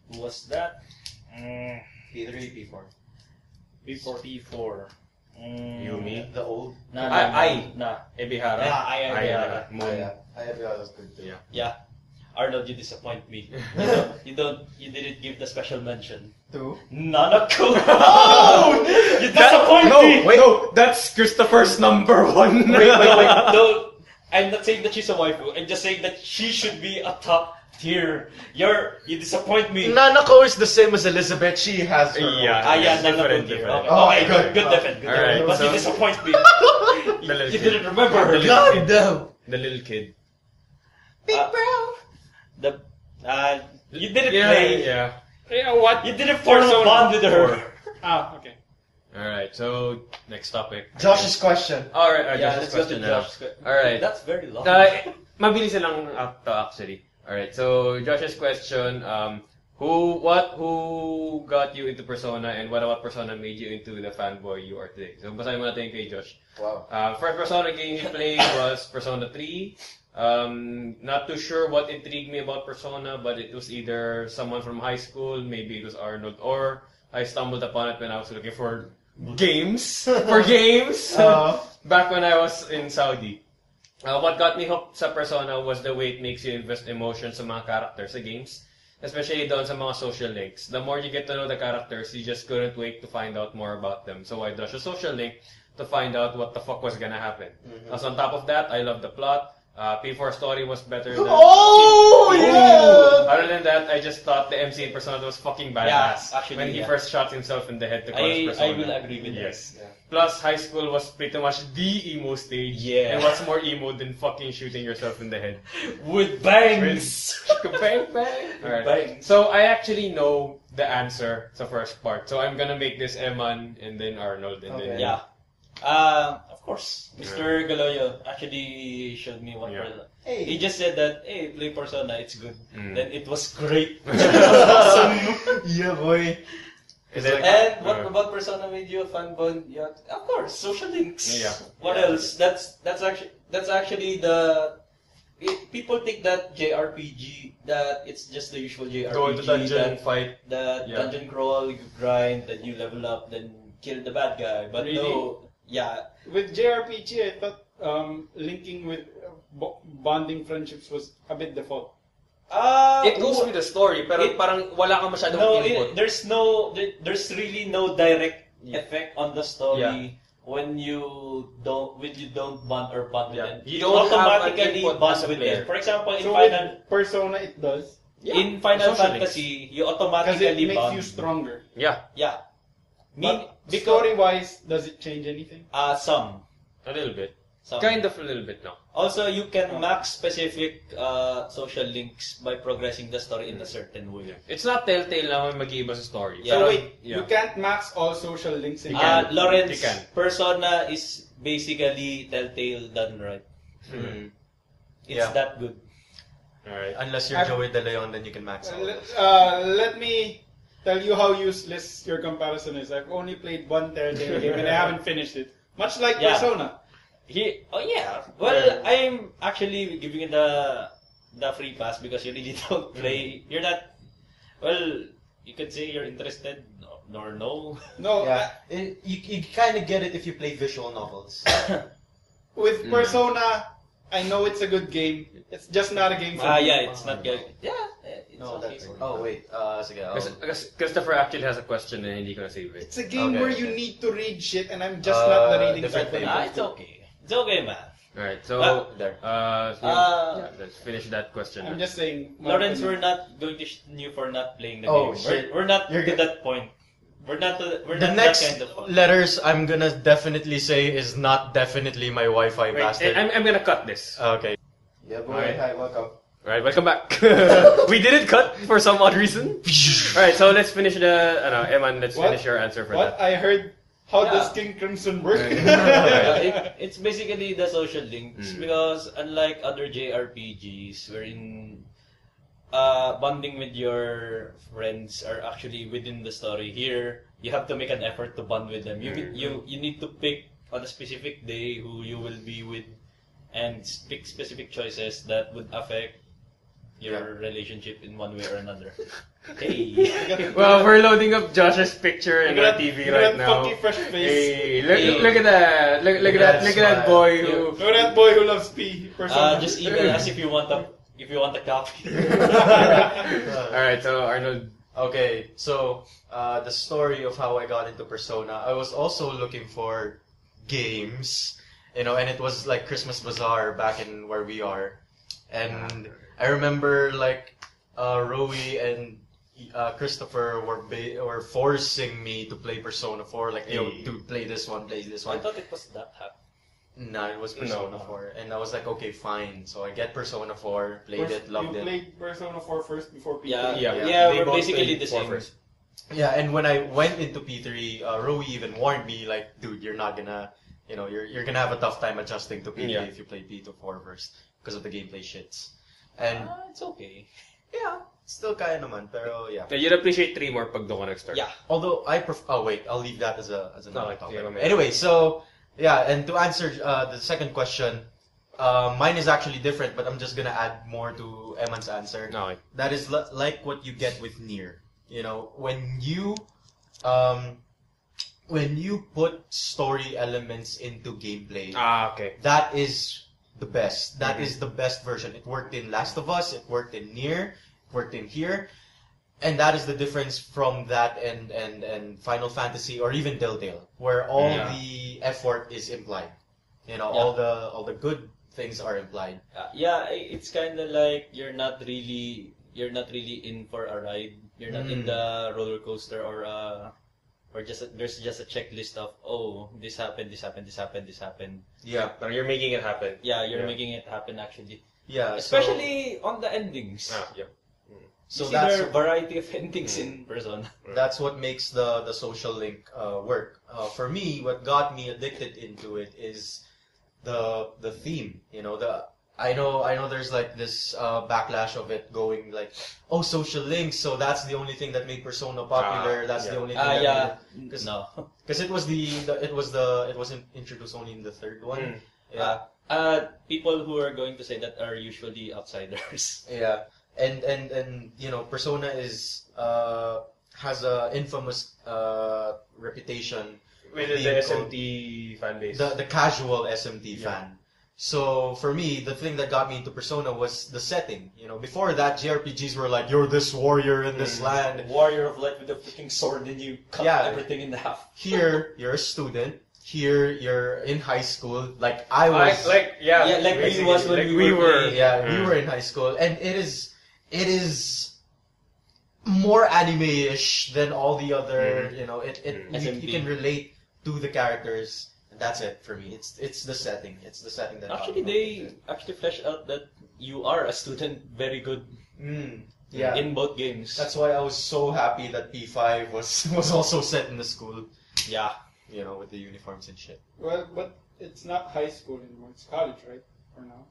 who was that? P3, P4. P4. Yumi. The old. Nah. Ebihara. Yeah, Ebihara. Moon. I have that's good too. Yeah. Arnold, you disappoint me. You didn't give the special mention. Two. Nanako! Oh! You disappoint me! Wait, no, that's Christopher's number 1. Wait, no. I'm not saying that she's a waifu. I'm just saying that she should be a top tier. You disappoint me. Nanako is the same as Elizabeth. She has her own. Yeah. Yeah, different, Nanako. different. Okay, Oh, okay, good. good defense. Alright, But so- you disappoint me. The little You kid. didn't remember her. God damn. The little kid. Big Uh, bro. You didn't Yeah, play. yeah. Yeah, what? You didn't form a bond with her. Okay. Alright, so next topic. Josh's question. Alright, Yeah, Josh's let's go to question now. Josh. Alright. That's very long. Mabilis lang to actually. Alright, so Josh's question, who got you into Persona and what about Persona made you into the fanboy you are today? So basahin mo natin kay Josh. Wow. First Persona game he played was Persona 3. Not too sure what intrigued me about Persona, but it was either someone from high school, maybe it was Arnold, or I stumbled upon it when I was looking for games. Back when I was in Saudi. What got me hooked sa Persona was the way it makes you invest emotion sa mga characters sa games. Especially doon sa mga social links. The more you get to know the characters, you just couldn't wait to find out more about them. So I dashed a social link to find out what the fuck was gonna happen. So on top of that, I love the plot. P4 story was better than... Oh, yeah! Other than that, I just thought the MC in Persona was fucking badass. Yeah, actually, when he yeah. first shot himself in the head to cause Persona. I will agree with Yes. Yeah. Plus, high school was pretty much the emo stage. Yeah. And what's more emo than fucking shooting yourself in the head? With bangs. Bang, bang. Alright. Bangs. So, I actually know the answer sa first part. So, I'm gonna make this Eman and then Arnold and then... Okay. Yeah. Of course, Mr. Galoyo actually showed me what. Yeah. Hey. He just said that, hey, play Persona, it's good. Mm. Then it was great. Yeah, boy. Is it- And what about Persona made you a fanboy? Yeah, of course, social links. Yeah. What Yeah. else? That's actually people think that JRPG, that it's just the usual JRPG. Go into dungeon, that fight. the Yeah. dungeon crawl, you grind, then you level up, then kill the bad guy. But Really? no, yeah. With JRPG, I thought linking with bonding friendships was a bit default. It goes with the story, pero parang wala kang masyadong input. There's really no direct Yeah. effect on the story Yeah. when you don't bond or bond with Yeah. them. You don't have an automatically input bond as a with player. them. For example, in So Final with Persona, it does. Yeah. in Final Social Fantasy, you Because automatically it makes bond. you stronger. Yeah, Yeah. But Because story-wise, does it change anything? some. a little bit. Some. Kind of a little bit, no. Also, you can max specific social links by progressing the story in a certain way. It's not Telltale na may mag-iiba sa story. Yeah. So Pero, wait, yeah. you can't max all social links in You can. Lawrence, You can. Persona is basically Telltale done right. It's Yeah. that good. Alright. Unless you're Joey De Leon, then you can max out. Let me tell you how useless your comparison is. I've only played one Telltale game and I haven't finished it. Much like Yeah. Persona. Well, I'm actually giving it the free pass because you really don't play. You're not. Well, you could say you're interested or no. No, Yeah, you kind of get it if you play visual novels. with Persona, I know it's a good game. It's just not a game for me. Yeah, it's not good. Yeah, it's No, okay. that's... Oh, wait. Sige. Christopher actually has a question and hindi ko na save it. It's a game Okay, where you need to read shit, and I'm just not the reading different type. thing. It's okay. It's okay, man. Alright, so There. let's finish that question. I'm just saying. Lawrence, we're not going to shit on you for not playing the Oh, game. shit. We're not You're to g- that point. We're not The not next that kind of fun. letters I'm gonna definitely say is not definitely my Wi-Fi Wait, bastard. I'm gonna cut this. Okay. Yeah, boy. Alright. Hi, welcome. Alright, welcome back. We didn't cut for some odd reason. Alright, so let's finish the. Eman, let's What? finish your answer for What that. I heard? How Yeah. does King Crimson work? It's basically the social links because unlike other JRPGs wherein bonding with your friends are actually within the story, here you have to make an effort to bond with them. You need to pick on a specific day who you will be with and pick specific choices that would affect your relationship in one way or another. Hey. Well, we're loading up Josh's picture in our TV right now. Funky fresh face. Hey, look at that! Look at that! Look at that boy who. Look at that boy who loves P. Persona. Just email us if you want a copy. Alright, so Arnold. Okay, so the story of how I got into Persona, I was also looking for games, and it was like Christmas Bazaar back in where we are, and I remember like Rowie and Christopher were forcing me to play Persona 4, like to play this one, play this I one. thought it was that happy. No, it was Persona 4, and I was like, okay, fine. So I get Persona 4, played First, it, loved you it. played Persona 4 first before P3. Yeah, They we're both basically played the four same. first. Yeah, and when I went into P3, Rowie even warned me, like, dude, you're not gonna, you're gonna have a tough time adjusting to P3 if you play P2 4 first because of the gameplay shits. And It's okay. yeah, still kaya naman, pero yeah. You'd appreciate 3 more pag doon ka nag-start. Yeah. Although I prefer, oh wait, I'll leave that as another Okay, topic. yeah, mamaya. Anyway, so yeah, and to answer the second question, mine is actually different, but I'm just gonna add more to Eman's answer. Okay. That is like what you get with Nier. When you put story elements into gameplay, Okay. that is the best. That is the best version. It worked in Last of Us. It worked in Nier. It worked in here. And that is the difference from that and Final Fantasy or even Telltale, where all the effort is implied. All the good things are implied. It's kind of like you're not really in for a ride. You're not in the roller coaster or there's just a checklist of this happened, this happened, this happened, this happened. Yeah. But you're making it happen. Yeah, you're making it happen actually. Yeah. Especially on the endings. Yeah. So So there that's are variety of endings in Persona. that's what makes the social link work. For me, what got me addicted into it is the theme. I know there's like this backlash of it going like, social links. So that's the only thing that made Persona popular. That's the only thing. No. Because it wasn't introduced only in the third one. Yeah. People who are going to say that are usually outsiders. Yeah. And Persona has a infamous reputation With of the being called SMT fan base. the casual SMT fan. So for me, the thing that got me into Persona was the setting. Before that, JRPGs were like, you're this warrior in this land. Warrior of Light with a freaking sword and you cut everything in half. Here, you're a student. Here, you're in high school. Like I was. like we was when we were playing. Yeah, we were in high school, and it is more anime-ish than all the other. You can relate to the characters. And that's it for me. It's the setting. It's the setting that. Actually, they actually flesh out that you are a student very good Yeah. in both games. That's why I was so happy that P5 was also set in the school. Yeah. With the uniforms and shit. Well, but it's not high school anymore. It's college, right? Or no?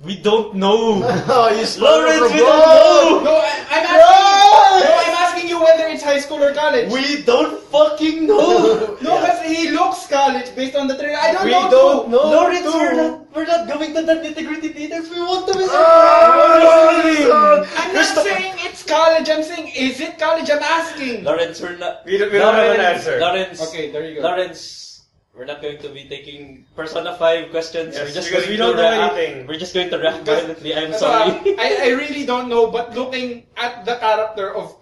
We don't know. Oh, you Lawrence, we don't know. No, I'm asking you whether it's high school or college. We don't fucking know. No, but he looks college based on the trailer. I don't We know. don't too. know. Lawrence, Too. we're not going to the nitty-gritty details. We want to be I'm not saying it's college. I'm saying, is it college? I'm asking. Lawrence, we're not. We don't have an answer. Lawrence. Okay, there you go. Lawrence, we're not going to be taking Persona 5 questions. Yes, we're just because going we to don't know react. anything. We're just going to react violently. I'm So, sorry. I really don't know, but looking at the character of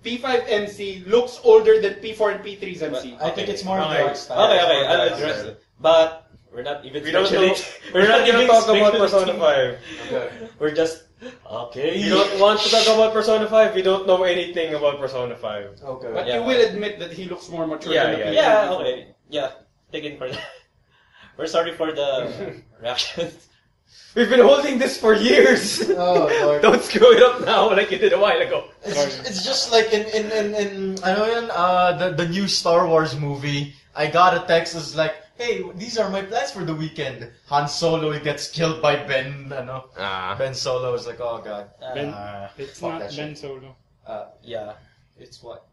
P5MC looks older than P4 and P3's MC. I think it's more of Okay. the art style. Okay, More I'll guys, address yeah. it. But we're not even We don't speculating- know. We're not even talk about speculating. Persona 5. Okay. We're just okay. We don't want to talk about Persona 5. We don't know anything about Persona 5. Okay. But Yeah. you will admit that he looks more mature Yeah, than the yeah. P3. Yeah, okay. Yeah, taken for that. We're sorry for the reactions. We've been holding this for years. Oh, Lord. Don't screw it up now like you did a while ago. It's just like in I know yun, the new Star Wars movie. I got a text that's like, hey, these are my plans for the weekend. Han Solo gets killed by Ben. Ben Solo is like, oh god. Ben, it's fuck not that Ben shit. Solo. Yeah, it's what?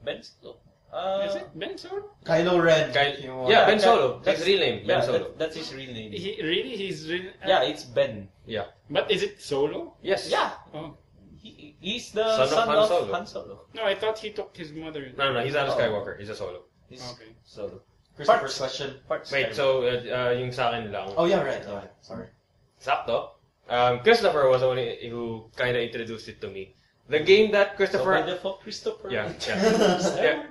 Ben Solo. Is it Ben Solo? Kylo Ren. Yeah, Ben Solo. That's his real name. Yeah, Ben Solo. that's his real name. He's really... Yeah, it's Ben. Yeah. But is it Solo? Yes. Yeah, Oh. he's the Son of Han Solo. Han Solo. No, I thought he took his mother. No, he's not a Oh. Skywalker. He's a Solo. He's Okay. Solo. Christopher's question. Parts Wait, so yung sa akin lang. Oh yeah, right. Yeah, sorry. Sakto. Christopher was the one who kind of introduced it to me. The game that So Christopher... by default, Christopher. Yeah, yeah.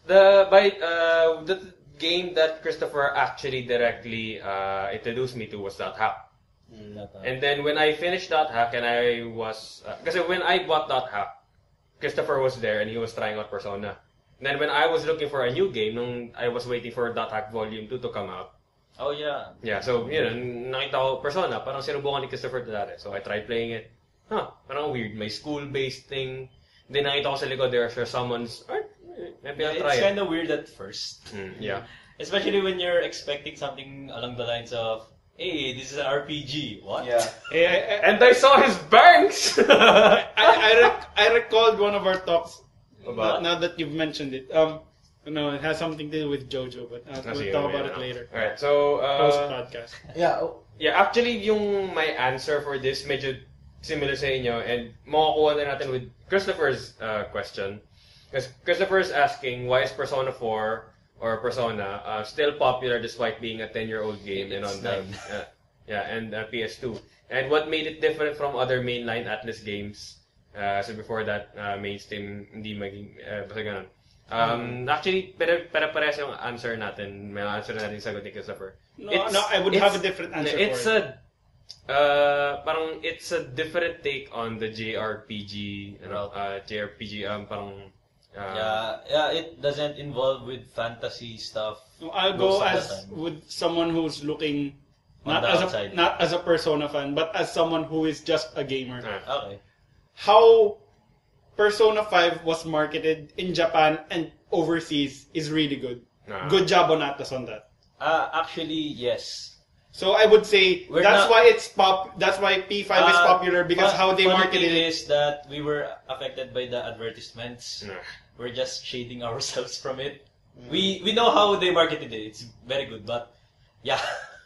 The game that Christopher actually directly introduced me to was Dot Hack. And then when I finished Dot Hack and I was... Kasi when I bought Dot Hack, Christopher was there and he was trying out Persona. And then when I was looking for a new game, nung I was waiting for Dot Hack Volume 2 to come out, Oh yeah. yeah, so, nakita ko Persona, parang sinubukan ni Christopher dati. So I tried playing it. Parang weird. May school-based thing. Then nakita ko sa likod, there's someone's... Maybe I'll try It's it. kind of weird at first. Yeah. Especially when you're expecting something along the lines of, hey, this is an RPG. What? Yeah. Hey, And I saw his banks! I recalled one of our talks. About- Now that you've mentioned it, no, it has something to do with JoJo, but we'll talk about it later. Alright, so... Post podcast. Yeah. Yeah, actually, yung my answer for this medyo similar sa inyo and makakuha na natin with Christopher's question. Because Christopher's asking, why is Persona 4 or Persona still popular despite being a 10-year-old game and on the PS2? And what made it different from other mainline Atlas games? So before that, mainstream hindi maging basta ganun. Actually, pare-parehas yung answer natin. May answer natin yung sagot ni Christopher. No, I would have a different answer It's for it. parang it's a different take on the JRPG, JRPG parang it doesn't involve with fantasy stuff. No, I'll most go of the as time. with someone who's looking On not the as outside. not as a Persona fan, but as someone who is just a gamer. Okay. How Persona 5 was marketed in Japan and overseas is really good. Good job on Atlas on that. Actually, yes. So I would say We're that's not- why it's That's why P5 is popular because how they funny marketed thing it. is that we were affected by the advertisements. Nah. We're just shading ourselves from it. We know how they marketed it. It's very good, but yeah.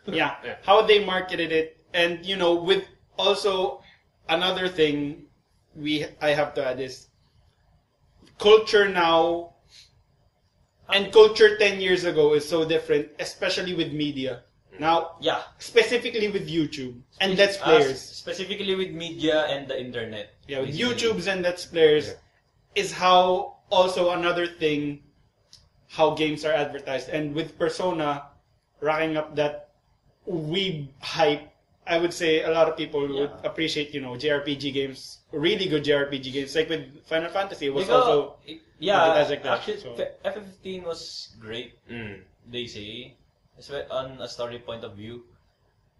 Yeah, how they marketed it, and with also another thing I have to add is culture now and culture 10 years ago is so different, especially with media. Now, Yeah. specifically with YouTube and Let's Players. Specifically with media and the internet. Yeah, with basically. YouTubes and Let's Players is how also another thing how games are advertised. And with Persona racking up that weeb hype, I would say a lot of people would appreciate, JRPG games, really good JRPG games. Like with Final Fantasy, it was also advertised like that. Actually, So- FF15 was great, they say, on a story point of view.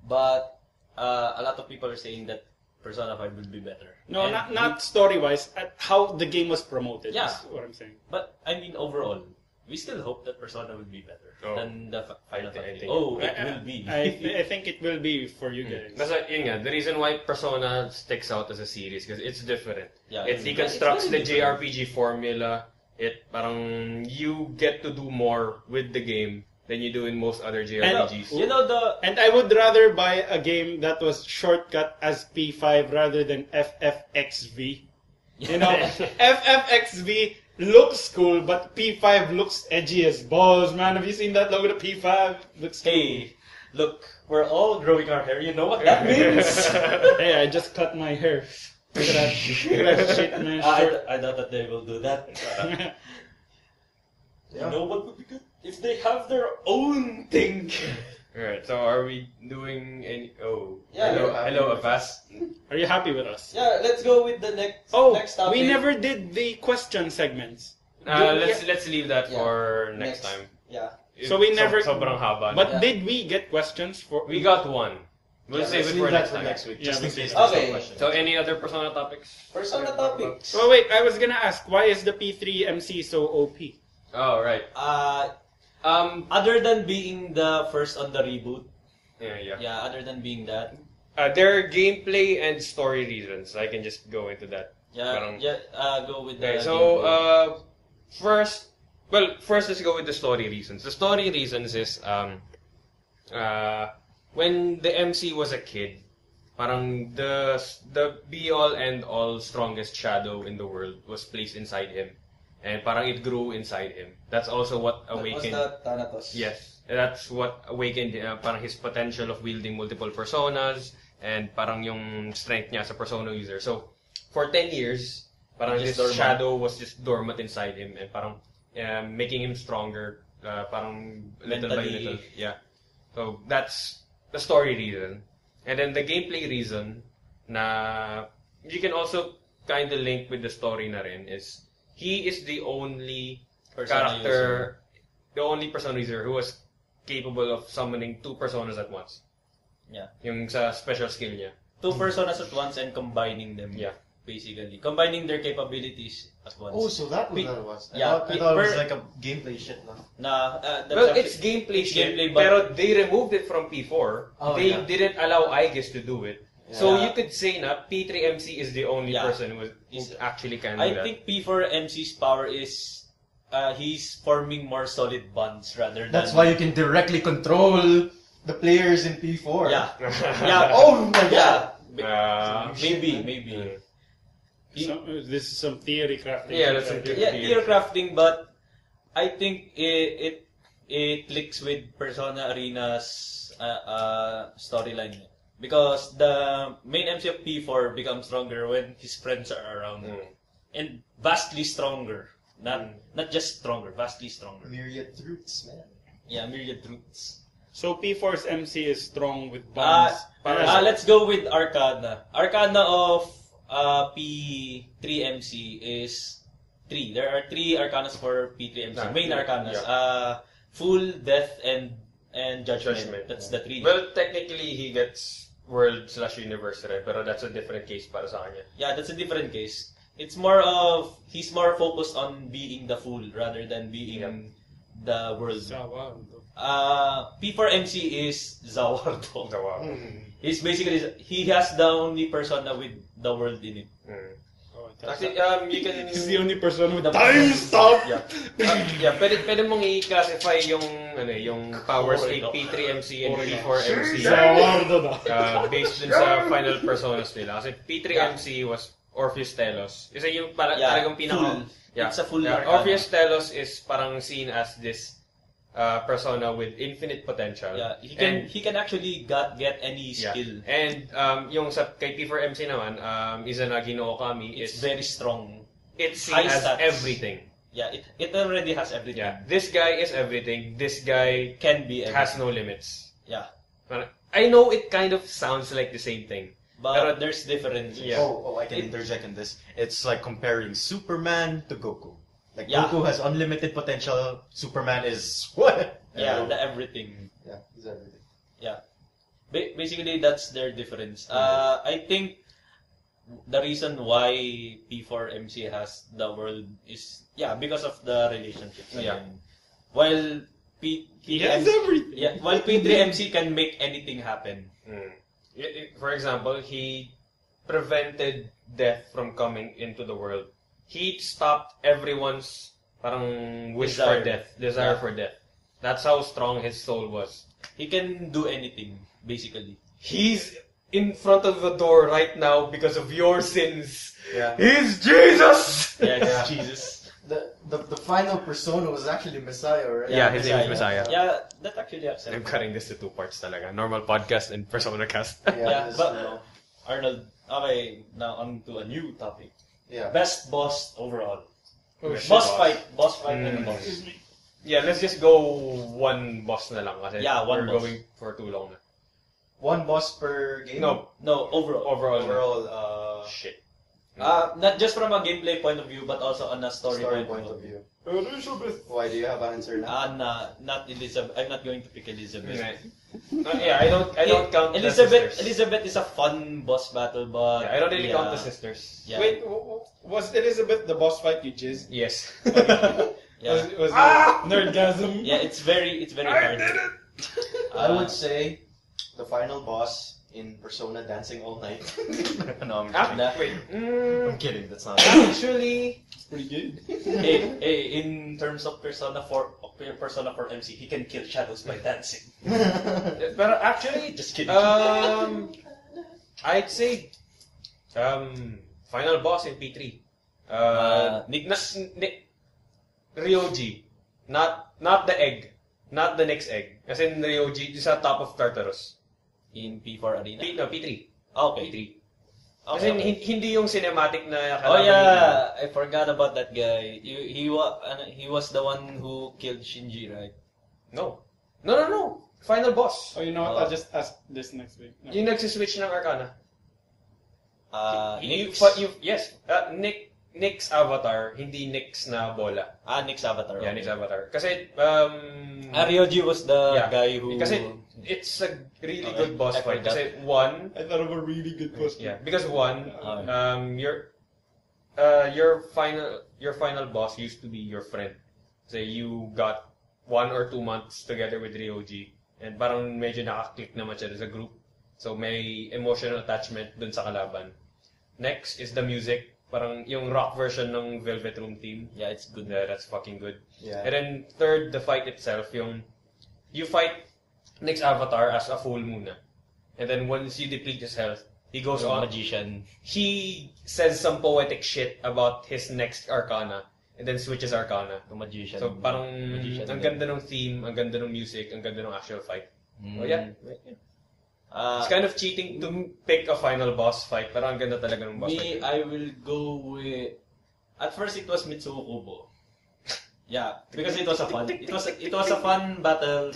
But a lot of people are saying that Persona 5 will be better. No, And not story-wise, at how the game was promoted Yeah. is what I'm saying. But I mean, overall, we still hope that Persona will be better than the Final I Fantasy. think- Oh, it will be. I think it will be for you guys. That's yun nga, the reason why Persona sticks out as a series because it's different. Yeah, It it's deconstructs very the different. JRPG formula. It parang you get to do more with the game than you do in most other JRPGs. You know the And I would rather buy a game that was shortcut as P5 rather than FFXV. FFXV looks cool, but P5 looks edgy as balls, man. Have you seen that logo? The P5 looks cool. Hey, look, we're all growing our hair. You know what that means? Hey, I just cut my hair. Look at that. Look at that shit, man. I thought that they will do that. You know what would be good? If they have their own thing. Alright, so are we doing any... Oh, Yeah, hello, Avast. Are you happy with us? Yeah, let's go with the next topic. We never did the question segments. Let's leave that Yeah. for next time. Yeah. So we never- Sobrang haba. But Yeah. did we get questions for? we got one. We'll Yeah, save Let's it leave for that next for time. next week, Yeah, just in okay. case there's Okay. no question. So any other Persona topics? Persona topics. Oh wait, I was gonna ask, why is the P3 MC so OP? Oh, right. Other than being the first on the reboot, Yeah. other than being that, There are gameplay and story reasons. I can just go into that. Parang- go with the Okay, so gameplay. first let's go with the story reasons. The story reasons is when the MC was a kid, parang the be all and all strongest shadow in the world was placed inside him, and parang it grew inside him. That's also what awakened. That was the Thanatos. Yes, that's what awakened parang his potential of wielding multiple personas and parang yung strength niya as a persona user. So, for 10 years, parang Just this dormant. shadow was just dormant inside him and parang making him stronger, parang little by Mentally. little. Yeah. So, that's the story reason. And then the gameplay reason na you can also kind of link with the story na rin is he is the only Persona character, the only persona user who was capable of summoning two personas at once. Yeah. Yung sa special skill niya. Two personas at once and combining them. Yeah. Basically. Combining their capabilities at once. Oh, so that was what it was. I Yeah, thought it was per- like a gameplay shit, no? That's Well, actually- it's gameplay it's shit, gameplay, but- pero they removed it from P4. Oh, They yeah. didn't allow Aegis to do it. So Yeah. you could say na P3MC is the only Yeah. person who actually can do I that. think P4MC's power is he's forming more solid bonds rather than... That's why you can directly control the players in P4. Yeah. Yeah. Oh my Yeah. Uh, Maybe. This is some theory crafting. Yeah, that's some Yeah, tier crafting, but I think it clicks with Persona Arena's storyline. Because the main MC of P4 becomes stronger when his friends are around. And vastly stronger. Not just stronger, vastly stronger. Myriad Roots, man. Yeah, myriad roots. So P4's MC is strong with bonds. Let's go with Arcana. Arcana of P3MC is 3. There are 3 Arcanas for P3MC. Main Arcanas. Full, Death, and Judgment. That's the 3. Well, technically, he gets World/Universe, right? Pero that's a different case para sa kanya. Yeah, that's a different case. It's more of, he's more focused on being the Fool rather than being the World. P4MC is Zawardo. He's basically, he has the only persona with the world in it. Actually, you can... He's the only person with The- time stop. Yeah, pwede mong i-classify yung powers kay P3MC and P4MC Zawardo na. based dun sa final personas nila. Kasi P3MC was Orpheus Telos. Kasi yung talagang pinaka... Full. Yeah. It's a full Yeah, Arcana. Orpheus Telos is parang seen as this persona with infinite potential. Yeah, he can actually get any Yeah. skill. And yung sa kay P4MC naman, Izanagi no Okami It's is very strong. it's seen high as stats. everything. Yeah, it already has everything. Yeah, this guy is everything. This guy Can be everything. has no limits. Yeah, I know it kind of sounds like the same thing. but Pero- there's differences. Yeah. Oh, I can interject in this. It's like comparing Superman to Goku. Like Yeah. Goku has unlimited potential. Superman is what? Yeah, the everything. Yeah, he's everything. Yeah, basically that's their difference. I think the reason why P4MC has the world is because of the relationships. Yeah. Again. While He has everything. while P3MC can make anything happen. For example, he prevented death from coming into the world. He stopped everyone's parang wish Desire. for death, desire Yeah. for death. That's how strong his soul was. He can do anything, basically. He's in front of the door right now because of your sins. Yeah. He's Jesus! Yeah, it's Jesus. the final persona was actually Messiah, right? Yeah, his name is Messiah. Yeah, that actually I'm acceptable. cutting this to 2 parts talaga. Normal podcast and Persona cast. Yeah, this, but you know, Arnold, okay, now on to a new topic. yeah. Best boss overall. Oh, shit. Boss fight and Mm. boss. Yeah, let's just go one boss na lang kasi Yeah, one we're boss. going for too long na. One boss per game. No, No, overall. overall. Overall, Shit. Not just from a gameplay point of view, but also on a story, point of view. Elizabeth. Why do you have an answer now? Not Elizabeth. I'm not going to pick Elizabeth. Yeah, I don't count Elizabeth. the sisters. Elizabeth is a fun boss battle, but Yeah, I don't really count the sisters. Yeah. Wait, was Elizabeth the boss fight you jizzed? Yes. Yeah. Was it nerdgasm? Yeah, it's very hard. I would say the final boss in Persona Dancing All Night. No, I'm kidding. Wait. I'm kidding. That's not. Actually, It's pretty good. hey, in terms of Persona 4 MC, he can kill shadows by dancing. but actually, Just kidding. I'd say, final boss in P3. Nyx. Ryoji, not the egg, not the next egg. As in Ryoji is on top of Tartarus. In P4 Arena. P3. Okay. P3. As Okay, in, okay. hindi yung cinematic na Oh kalaban yeah, I forgot about that guy. He was the one who killed Shinji, right? No. No. Final boss. Oh, you know what? I'll just ask this next week. No. Yung nagsiswitch ng Arcana. Nyx. Yes. Nyx avatar, hindi Nyx na bola. Nyx Avatar. Yeah, okay. Nyx avatar. Kasi, Ryoji was the yeah. guy who... Kasi it's a really Okay, good boss I fight. forgot. Kasi one, I thought of a really good question. yeah, because one, your final boss used to be your friend. So you got 1 or 2 months together with Ryoji, and parang medyo nakaklik naman siya sa group. So may emotional attachment dun sa kalaban. Next is the music. Parang yung rock version ng Velvet Room theme. Yeah, it's good. Yeah, that's fucking good. Yeah. And then third, the fight itself, you fight Nyx Avatar as a fool muna. And then once you deplete his health, he goes Yung on. magician. He says some poetic shit about his next Arcana, and then switches Arcana. Yung magician. So parang Magician ang ganda ng theme, ang ganda ng music, ang ganda ng actual fight. Mm. Oh yeah. It's kind of cheating to pick a final boss fight, pero ang ganda talaga ng boss Me, fight. I will go with... At first, it was Mitsuo Kubo. Yeah, because it was a fun. It was a fun battle,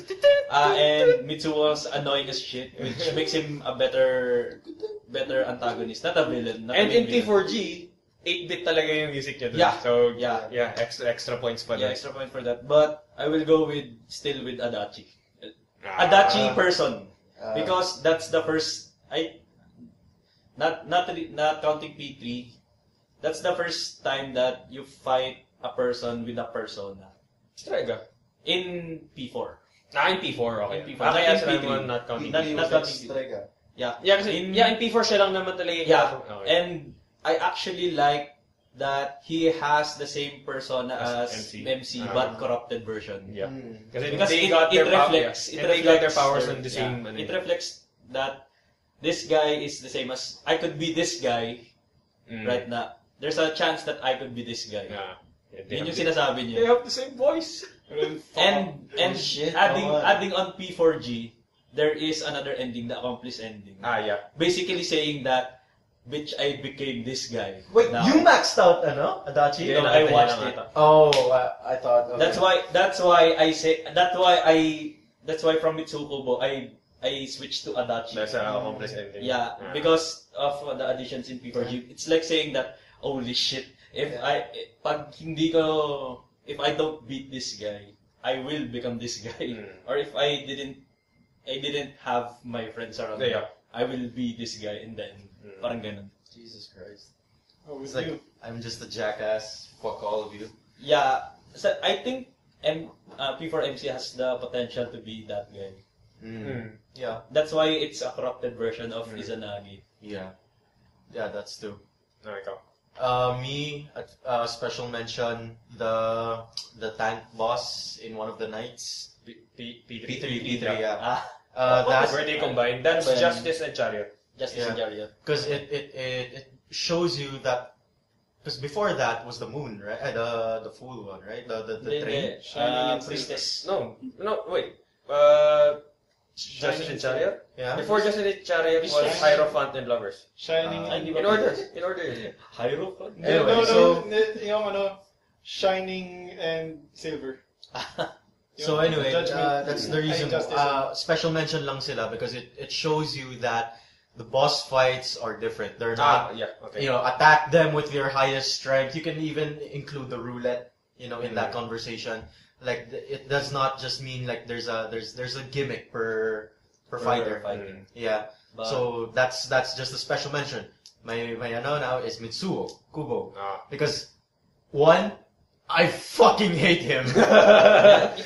and Mitsuo was annoying as shit, which makes him a better antagonist, not a villain. Not a And in main villain. P4G, 8-bit talaga yung music niya dun. Yeah. So, Yeah. extra points pa Yeah, dun. extra point for that. But I will go still with Adachi. Adachi person. Because that's the first not counting P3, that's the first time that you fight a person with a persona Strega. in P4. In P4, okay. In P4. Kaya Not in sila P3. naman not counting Not- P3. not counting P3. Strega. Yeah. Yeah, kasi, in P4 siya lang naman talaga yung Yeah. Okay. And I actually like that he has the same persona As as MC. MC, but corrupted version. Yeah. Mm. Kasi Because they it got their reflects, power, and they got their powers their- on the yeah, same. ano It yun. reflects that this guy is the same as I could be this guy Mm. right now. There's a chance that I could be this guy. Yeah. Yun yung sinasabi They niya. have the same voice. And shit, adding oh, adding on P4G, there is another ending, the accomplice ending. Yeah. Basically saying that, bitch, I became this guy. Wait, now. you maxed out, Adachi? Yeah, No, I nakita watched niya it. nakita. Oh, I thought. Okay. That's why from Mitsukubo, I switched to Adachi. That's an accomplice ending. Yeah, because of the additions in P4G. It's like saying that, holy shit, if I don't beat this guy, I will become this guy. Mm. Or if I didn't have my friends around me, Yeah. I will be this guy, and then parang ganun. Jesus Christ. Oh, It's with like, you. I'm just a jackass. Fuck all of you. Yeah, so I think P4MC has the potential to be that guy. Mm. Yeah. That's why it's a corrupted version of Izanagi. Yeah. Yeah, that's true. No, ikaw. Me, special mention, the tank boss in one of the nights. P3, yeah. That's Where they combine. That's Ano ba yan? Justice and Chariot. Justice Yeah. and Chariot. because it shows you that Because before that was the moon, right? The full one, right? The train. Priestess. No, wait. Justice in Chariot? Yeah. Before Justice in Chariot was Shining. Hierophant and Lovers. Shining. In order. Hierophant? Anyway, so yung Shining and Silver. So anyway, Judgment. that's the reason. Justice. Special mention lang sila because it shows you that the boss fights are different. They're not, Yeah, okay. attack them with your highest strength. You can even include the roulette, in that conversation. Like it does not just mean like there's a gimmick per fighter. Fighting. Yeah. But- So that's just a special mention. My now is Mitsuo Kubo because one, I fucking hate him.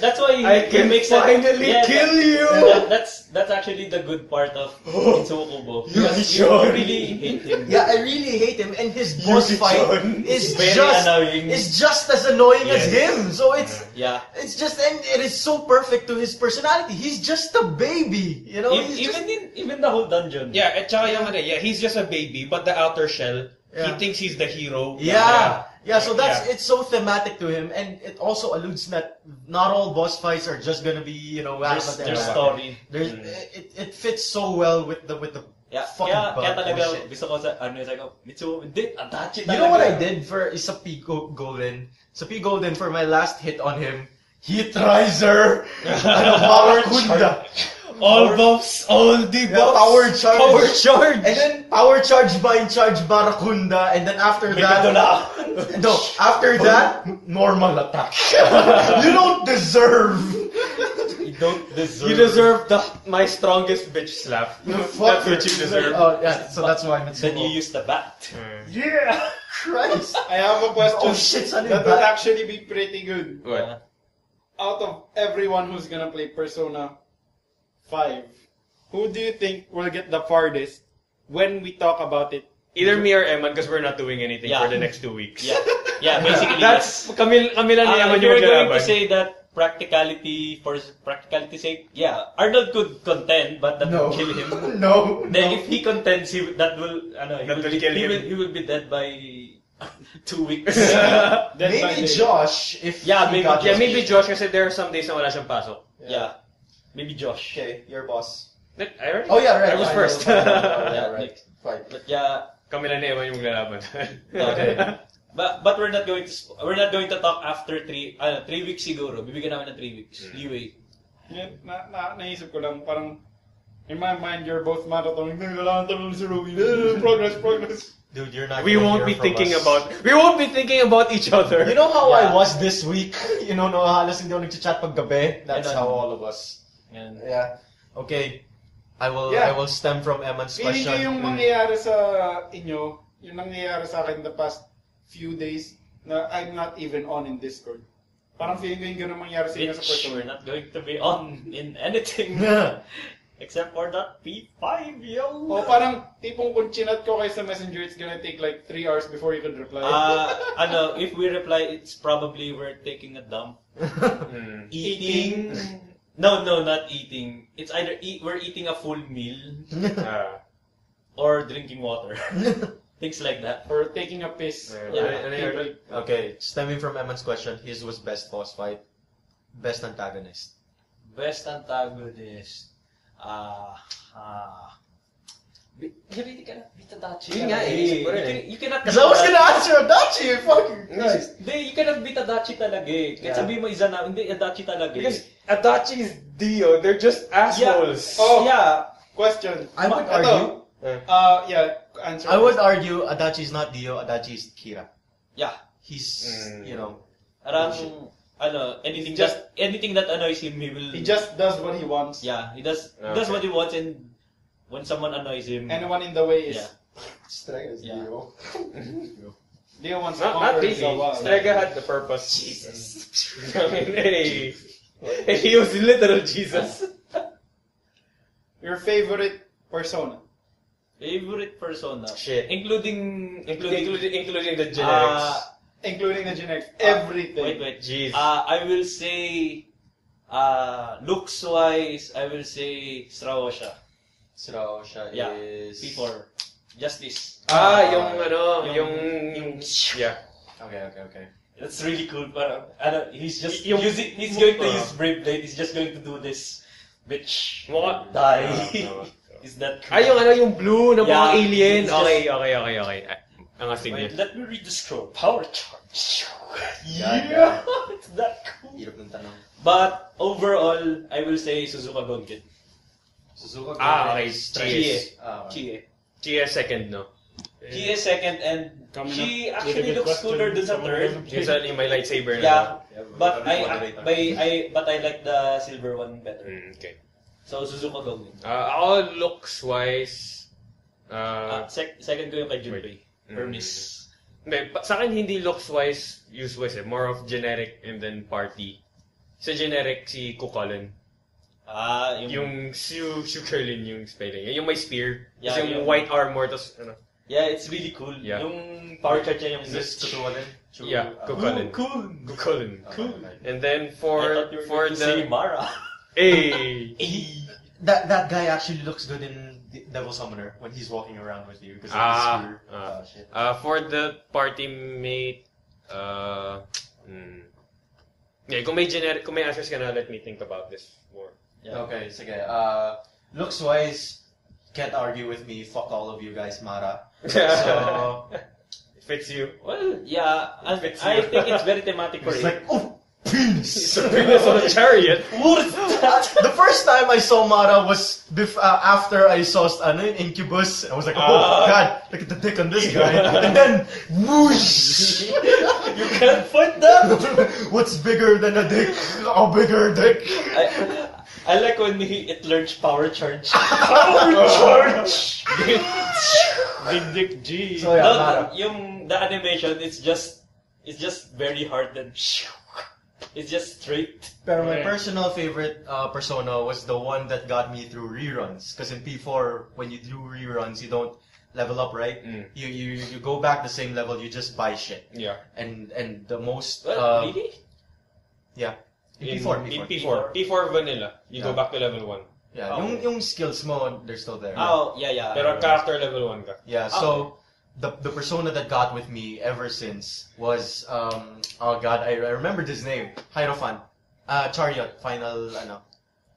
That's why I he can makes finally kill you! That's actually the good part of Mitsuo Kubo. You Yuki-chan. really hate him. Yeah, I really hate him, and his boss Yuki-chan. fight is Very just annoying. is just as annoying as Yes. him. So it's just, and it is so perfect to his personality. He's just a baby, he's just- Even the whole dungeon. Yeah, at saka yung he's just a baby, but the outer shell, Yeah. he thinks he's the hero. Yeah, so Yeah. it's so thematic to him, and it also alludes that not all boss fights are just gonna be, There's story. There's it fits so well with the Yeah, fucking kaya talaga bullshit. gusto ko sa Mitsuo, hindi, Adachi talaga. You know what I did for sa P Golden? Sa P Golden for my last hit on him, Heat Riser, Barracuda. All buffs, all debuffs. Yeah, power charge. Power charge. And then power charge, bind charge, Barracuda, and then after that, after that, normal attack. You don't deserve. You don't deserve. You deserve my strongest bitch slap. That's what you deserve. Oh yeah, so that's why I'm Then you use the bat. Yeah, Christ. I have a question Oh shit, son, that would actually be pretty good. What? Out of everyone who's gonna play Persona 5, who do you think will get the farthest when we talk about it? Either me or Eman because we're not doing anything Yeah. for the next 2 weeks. Yeah, basically That's kami lang ni Eman if yung you're going maglalaban. to say that for practicality's sake, yeah, Arnold could contend, but that No. will kill him. No. Then if he contends, that will kill him. he will be dead by 2 weeks. Dead by Maybe Daylight. Josh, if Yeah, he maybe- got Yeah, his- maybe Josh kasi there are some days na wala siyang pasok. Yeah, maybe Josh. Okay, your boss. I already? Oh yeah, right. I was fine, first. fine, Yeah, right. Fine. But yeah, Kami lang ni Eman yung maglalaban. okay. But we're not going to talk after 3 weeks siguro. Bibigyan namin ng 3 weeks leeway. Yeah, naisip ko lang, parang, in my mind, you're both marathoning. Kailangan tanong si Ruby. Progress. Dude, you're not. we gonna won't hear be from thinking us. about each other. You know how I Yeah. was this week? No, halos hindi ako nagchat pag gabi. That's Ganun. how all of us. Yan. Yeah. Okay. I will Yeah. stem from Eman's Feeling question. ko yung mangyayari sa inyo, yung nangyayari sa akin the past few days, na I'm not even on in Discord. Parang feeling ko yung gano'n mangyayari sa inyo sa Bitch, we're Persona. not going to be on in anything except for that P5, yo. O parang tipong kung chinat ko kayo sa messenger, it's gonna take like 3 hours before you can reply. If we reply, it's probably we're taking a dump, eating. No, not eating. It's either we're eating a full meal or drinking water. Things like that. Or taking a piss. Yeah. Take break. Okay, stemming from Eman's question, his was best boss fight, best antagonist. Best antagonist. Hindi ka na beat Adachi. Yun nga, inisip ko rin eh. You cannot Because I was gonna answer Adachi, fucking Christ. Hindi, you cannot beat Adachi talaga eh. Kahit Yeah. sabihin mo isa na, hindi, Adachi talaga eh. Because Adachi is Dio. They're just assholes. Oh, Yeah. Question. I would Ito. argue. Yeah, answer. I would argue Adachi is not Dio. Adachi is Kira. Yeah. He's Parang, anything that annoys him, he will... He just does what he wants. Yeah, he does Okay. what he wants, and when someone annoys him... Anyone in the way is. Yeah. Yeah. Dio wants to Not conquer really. Zawa. Strega had the purpose. Jesus. I mean, hey. He was literal Jesus. Your favorite Persona? Favorite persona? Shit. Including Including the generics. Including the generics. Everything. Wait. Jeez. I will say, looks-wise, I will say Sraosha. Sraosha Yeah, is P4. Justice. Yung ano, yung yeah. Okay. That's really cool. Parang, ano, he's just Yung- he's going to use Brave Blade. He's just going to do this. Bitch. Mukha- Die. Is that cool? Yung ano, yung blue na Yeah, mga alien. it's just- Okay. Ang astig Wait, niya. let me read the scroll. Power charge. Yeah. It's that cool. Hirap ng tanong. But overall, I will say Suzuka Gonkin. Suzuka. Okay. Chie. Ah, Chie. Chia second, no? Chie is second, and Coming she up with a actually good looks cooler question. than sa Someone third. doesn't Yung sa yung may lightsaber na. Yeah, but moderator. I like the silver one better. Okay. So Suzuka Gonkin. Ako, looks-wise, Second ko yung kay Junpei. Mm. Hermes. hindi, sa akin hindi looks-wise, use-wise eh. More of generic and then party. Sa generic, si Kukulin. Yung Sue Curlin yung spelling. Yung may spear. Yeah, Tapos yung yung- white armor, tapos ano. Yeah, it's really cool. Yeah. Yung power charge niya yung Is this Totoo din? Yeah, Kukulin. Cool. Kukulin. Cool. And then I for thought you were going to say the Mara. hey, That guy actually looks good in Devil Summoner when he's walking around with you because of his spear. Shit. for the party mate, yeah, kung may generic, kung may answers ka na, let me think about this more. Yeah. Okay, sige. Looks wise, can't argue with me. Fuck all of you guys, Mara. So Fits you. Well, yeah, I think it's very thematic for it's it. like, oh, penis. It's the penis on a chariot. The first time I saw Mara was after I saw Incubus. I was like, oh god, look at the dick on this guy. And then, whoosh! You can't fight that. What's bigger than a dick? A bigger dick. I like when it learns power charge. Power charge. Big Dick G. So yeah, Mara. The animation, it's just very hard and it's just straight. Pero my Yeah. personal favorite persona was the one that got me through reruns. Because in P4, when you do reruns, you don't level up, right? Mm. You go back the same level, you just buy shit. Yeah. And the most Really? yeah. In In P4. P4 vanilla, you go Yeah. back to level 1. Yeah, Oh. yung skills mo, they're still there. Oh, yeah. Pero character level 1 ka. Yeah, so the persona that got with me ever since was oh god, I remembered his name. Hierophant. Chariot, final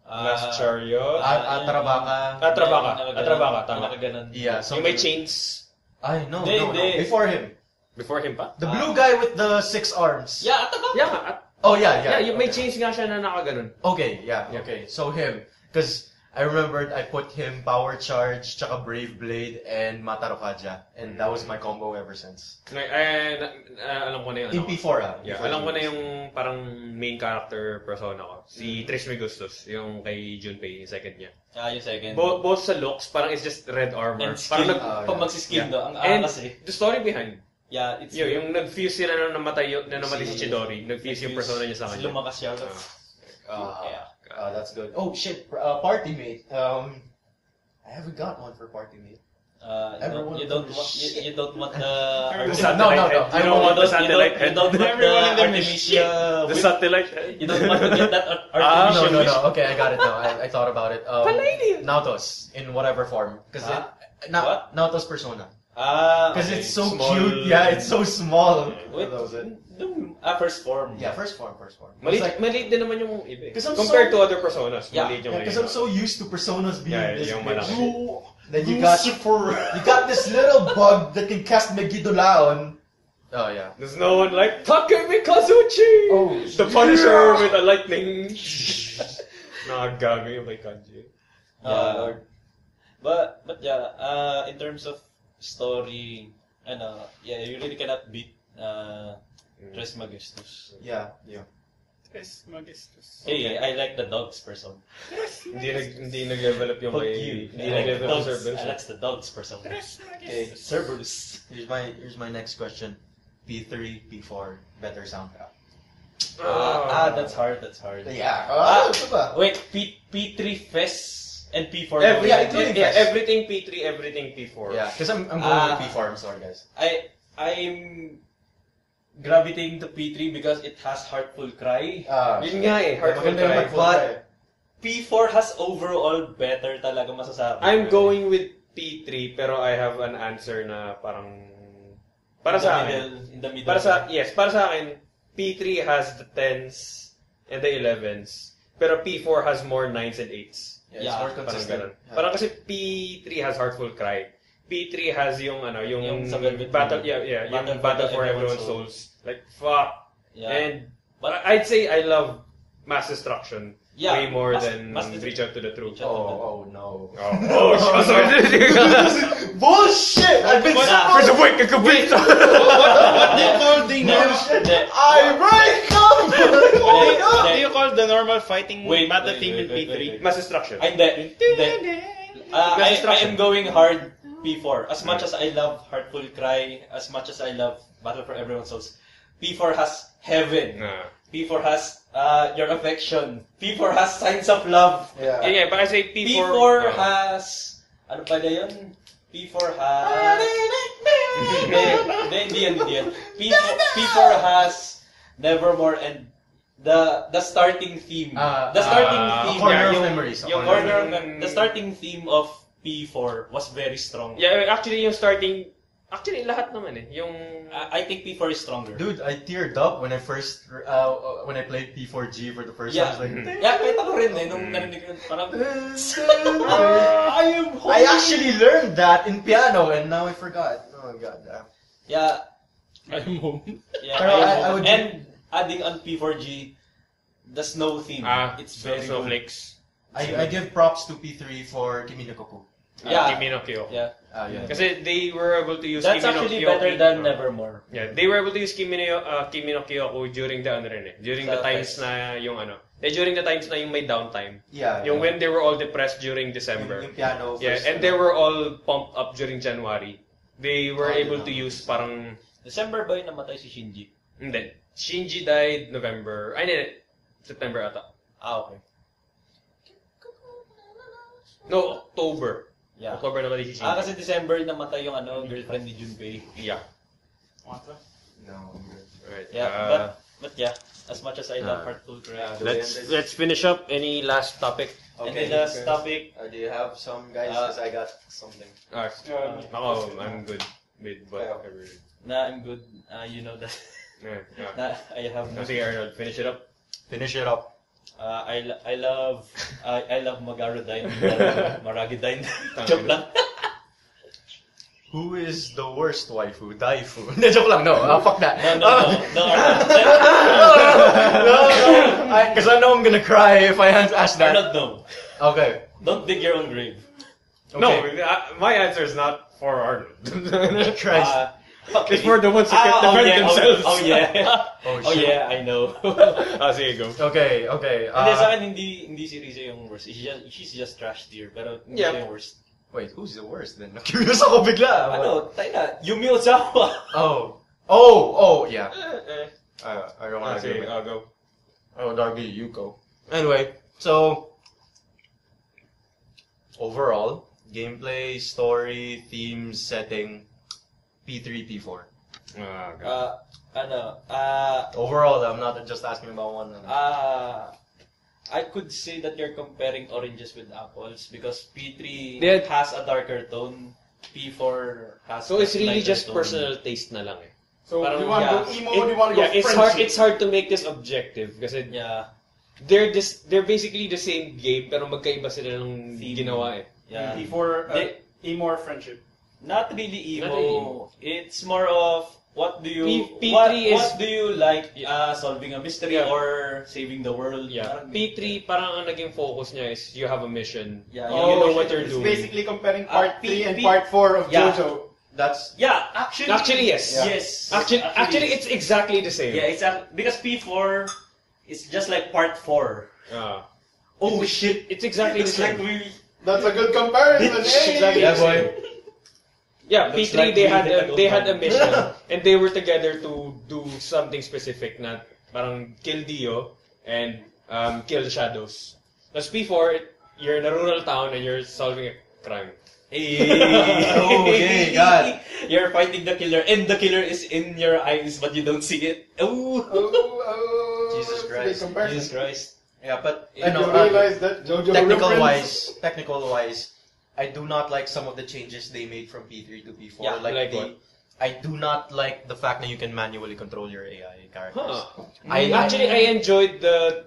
Last Chariot. Atrabaka. Atrabaka, tama. Nakaganon. Yeah, Yung may chains. Ay, no. Hindi. Before him. Before him pa? The blue guy with the 6 arms. Yeah, Atabaka. Yeah, Oh, yeah. yung may chains nga siya na nakaganon. Okay, yeah, okay. So him. Because I remembered I put him Power Charge, tsaka Brave Blade, and Matarokaja. And that was my combo ever since. Alam ko na yung In ano. P4, Yeah, P4 alam ko na years. yung parang main character persona ko. Si Trismegistus, yung kay Junpei, yung second niya. Yung second. Both sa looks, parang it's just red armor. And skill. Parang Pag magsiskill, Yeah. no? Ang And angas eh. the story behind, Yeah, it's yung nag-fuse sila na namatay si Chidori, nag-fuse yung persona niya sa kanya. Lumakas siya. Ah, Yeah. that's good. Oh shit, Party Mate. I haven't got one for Party Mate. Everyone You don't for want shit. you don't want the The No, satellite no, no. head. You don't want the satellite you head. don't want the Everyone in them is Artemisia The whip. satellite head. You don't want to get that No, Artemisia no, wish. no. Okay, I got it now. I thought about it. Nautos, in whatever form. Because What? Nautos persona. Because Okay. it's so Small. cute. Yeah, it's so small. Wait, That was it. first form. Yeah, first form. It's Maliit, like, maliit din naman yung iba. 'Cause I'm Compared so- to other personas, Yeah, maliit yung because I'm so used to personas being Yeah, this yung big. malaki. Then you got this little bug that can cast Megiddo Laon. Oh yeah. There's no one like Takemi Kazuchi! Oh, The Punisher with a lightning. Nakagago yung kay Kanji. Yeah. But yeah, in terms of story, you really cannot beat Trismegistus. Yeah. Trismegistus. Hey, I like the dogs person. Hindi nag-level up yung Fuck kay... you. Hindi I like the nag-level up dogs. sa Cerberus. That's the dogs person. Okay. Cerberus. Here's my next question. P3, P4, better soundtrack. That's hard. Yeah. Wait, P3 Fest and P4. including Fest. Everything P3, everything P4. Yeah, because I'm going with P4. I'm sorry, guys. I'm gravitating to P3 because it has Heartful Cry. Yun nga eh, Heartful Maganda yung Cry. Heartful But Cry. P4 has overall better talaga masasabi. I'm going with P3 pero I have an answer na parang para sa akin. In the middle. Para sa akin, P3 has the 10s and the 11s. Pero P4 has more 9s and 8s. Yeah, it's Yeah, more Parang consistent. ganun. Parang kasi P3 has Heartful Cry. P3 has yung Yung sa Velvet battle, Moon. yung Battle for Everyone's Souls. Like, fuck. Yeah. And, but I'd say I love Mass Destruction way more than Mass Reach Out to the Truth. Oh no. Bullshit! I've been First of all, kakabit! What do you call the normal? I break up! What do you call the normal fighting battle theme in P3? Mass Destruction. Hindi. I am going hard P4. As much as I love Heartful Cry, as much as I love Battle for Everyone's Souls, P4 has Heaven. P4 has Your Affection. P4 has Signs of Love. Yeah, but I say P4. P4 has... Ano pa na yun? P4 has... Hindi yan. P4 has Nevermore and the starting theme. The starting theme. Corner of Memories. The starting theme of P4 was very strong. Yeah, actually yung starting... Actually, lahat naman eh. Yung... I think P4 is stronger. Dude, I teared up when I first when I played P4G for the first Yeah. time. I was like, Yeah, kahit ako rin eh. Nung narinig ko, parang... I am home. I actually learned that in piano and now I forgot. Oh my god. Yeah. I'm home. Yeah, Pero I would- and adding on P4G, the snow theme. It's very good. Snowflakes. I give props to P3 for Kimi no Koku. Yeah. Kimi no Kyo. Yeah. Yeah. Kasi they were able to use That's Kimi no actually Kyo. better than Nevermore. Yeah, they were able to use Kimi no Kyoku during the ano rin eh. During the Sa times fest. na yung ano. During the times na yung may downtime. Yeah. Yung when they were all depressed during December. Yung piano. Yeah, first, and they were all pumped up during January. They were able to use parang... December ba yung namatay si Shinji? Hindi. Shinji died November. Ay, hindi. September ata. Okay. No, October. Yeah. October naman si Shinji. Kasi December namatay yung girlfriend ni Junpei. Yeah. No. Right. Yeah, but yeah, as much as I love Heartful Cry. Let's finish up. Any last topic? And the last topic, Do you have some guys? Because I got something. Ako, I'm good with whatever. na I'm good. You know that. Yeah. Na I have no. Sige, Arnold, finish it up. Finish it up. I love Magarodine, Maragidine. Joke lang. Who is the worst waifu? Daifu. Hindi, joke lang. No, fuck that. No. Because I know I'm gonna cry if I ask that. Arnold, no. Okay. Don't dig your own grave. No, my answer is not for Arnold. Christ. It's for the ones who can defend themselves. Oh yeah. Oh, Oh shit. yeah, I know. Sige, go. Okay. Hindi sa akin hindi si Riza yung worst. She's just trash tier, pero hindi Yeah. siya yung worst. Wait, who's the worst then? Curious ako bigla. Ano, tayo na. Yumi Ozawa. Oh, yeah. I don't want to Sige, do it. I'll go. Oh, Darby, you go. Anyway, so overall, gameplay, story, themes, setting, P3, P4. Overall, I'm not just asking about one. I could say that you're comparing oranges with apples because P3 Yeah. has a darker tone, P4 has So a it's really lighter just tone. personal taste na lang eh. So, Parang, do you want to yeah. go emo or do you want to go it's friendship? hard. It's hard to make this objective kasi Yeah, they're basically the same game pero magkaiba sila ng Theme. ginawa eh. yeah. Before They- emo or friendship. Not really emo. Not really emo. It's more of what do you P3 what is- do you like solving a mystery Yeah. or saving the world? Yeah. Parang- P3 parang ang naging focus niya is you have a mission. Yeah, you know what you're It's doing. basically comparing part 3 and P- part 4 of Yeah. JoJo. That's Yeah, actually Yes. Yes. Actually, it's exactly the same. Yeah, exactly. Because P4 is just like part 4. Oh shit! It's exactly the It's like same. That's a good comparison. Exactly yeah, the boy. same. Yeah, Looks P3 like they we had did a they had a good mission and they were together to do something specific na parang kill Dio and kill the shadows. Tapos P4 you're in a rural town and you're solving a crime. okay, God. You're fighting the killer, and the killer is in your eyes, but you don't see it. Oh, Jesus it's a big Christ. comparison. Jesus Christ! Yeah, but You realize that JoJo technical reference? wise, I do not like some of the changes they made from P3 to P4. Yeah, like the, what? I do not like the fact that you can manually control your AI characters. Huh. I enjoyed the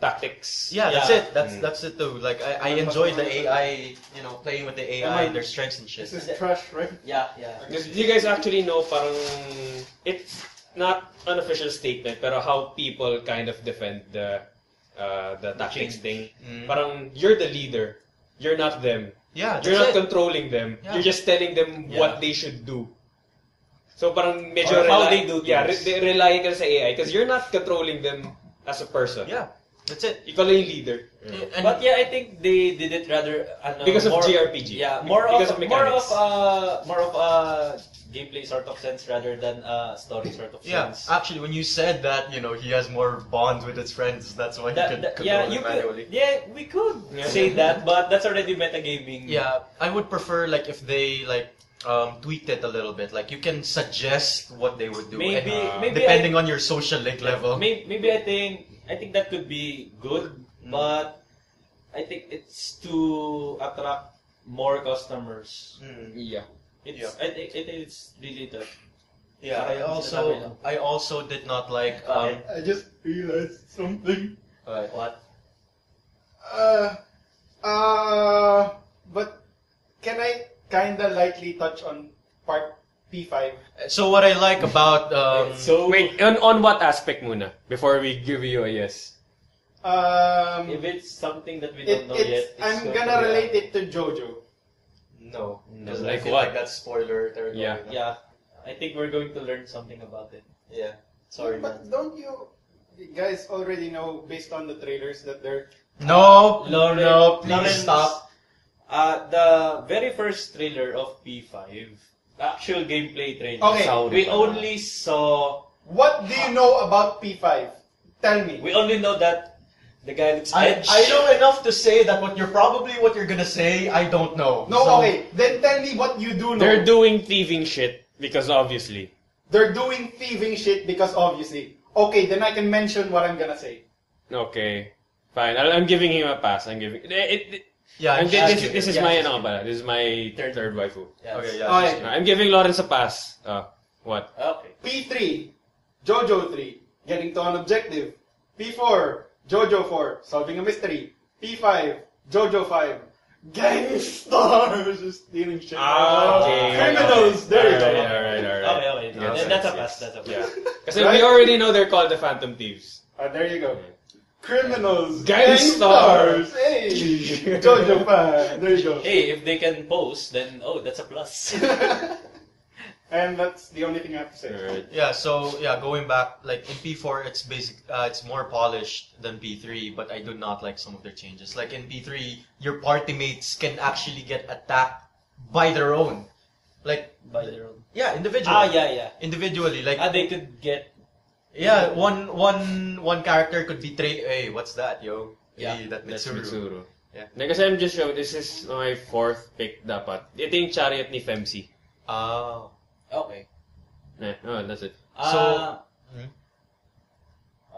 tactics. Yeah, that's Yeah. it. That's it too. Like I enjoyed the AI, playing with the AI, their strengths and shit. This is trash, right? Yeah. Do you guys actually know parang it's not an official statement pero how people kind of defend the tactics thing. Parang you're the leader. You're not them. Yeah, You're that's not it. controlling them. Yeah. You're just telling them Yeah. what they should do. So parang medyo Or how they do yeah, things. they relying ka sa AI because you're not controlling them as a person. Yeah, that's it. Ikaw lang yung leader. And But yeah, I think they did it rather Because of more, JRPG. Yeah, Because of more mechanics. of gameplay sort of sense rather than story sort of yeah, sense. actually, when you said that, he has more bonds with his friends. That's why he could control yeah, it you manually. could. Yeah, we could Yeah. say that, but that's already metagaming. Yeah, I would prefer like if they tweaked it a little bit. Like you can suggest what they would do, Maybe, and, maybe depending on your social link level. Maybe I think that could be good, but I think it's to attract more customers. Yeah. I think it's really that. Yeah, I also did not like. I just realized something. What? But can I kinda lightly touch on part P5? So what I like about Wait, on what aspect muna before we give you a yes? If it's something that we don't know yet, I'm gonna relate it to JoJo. no, because Like I feel what? like that's spoiler territory. Yeah. now. Yeah, I think we're going to learn something about it. Yeah. Sorry, But man. don't you guys already know based on the trailers that they're No, Lauren- no, please Lauren's- stop. The very first trailer of P5, actual gameplay trailer. Okay. We only saw. What do you know about P5? Tell me. We only know that the guy looks I edge. know enough to say that what you're gonna say, I don't know. No, So- okay. Then tell me what you do know. They're doing thieving shit because obviously. They're doing thieving shit because obviously. Okay, then I can mention what I'm gonna say. Okay. Fine. I'm giving him a pass. I'm giving Yeah, and I'm this, just this is kidding. my Yeah, pala. This is my third waifu. Yes. Okay, yeah. Okay. just kidding. I'm giving Lawrence a pass. What? Okay. P3, JoJo 3, getting to an objective. P4, JoJo 4, solving a mystery. P5, JoJo 5, gangsters, stealing shit. Okay. Criminals, there you go. Alright. Okay. Yeah, Then that's a yes, pass. That's a pass. Yeah. Kasi Right? we already know they're called the Phantom Thieves. There you go. Criminals, Gangsters. Hey, JoJo 5, there you go. Hey, if they can pose, then that's a plus. And that's the only thing I have to say. Alright. Yeah, so going back, like in P4, it's more polished than P3, but I do not like some of their changes. Like in P3, your party mates can actually get attacked by their own, like By their own. yeah, individually. Yeah. Individually, like They could get. yeah, one character could betray. Hey, what's that, yo? Yeah, Hey, that That's Mitsuru. Mitsuru. Yeah. Kasi I'm just showing, this is my fourth pick dapat. Ito yung chariot ni Femsi. Oh. Okay. That's it.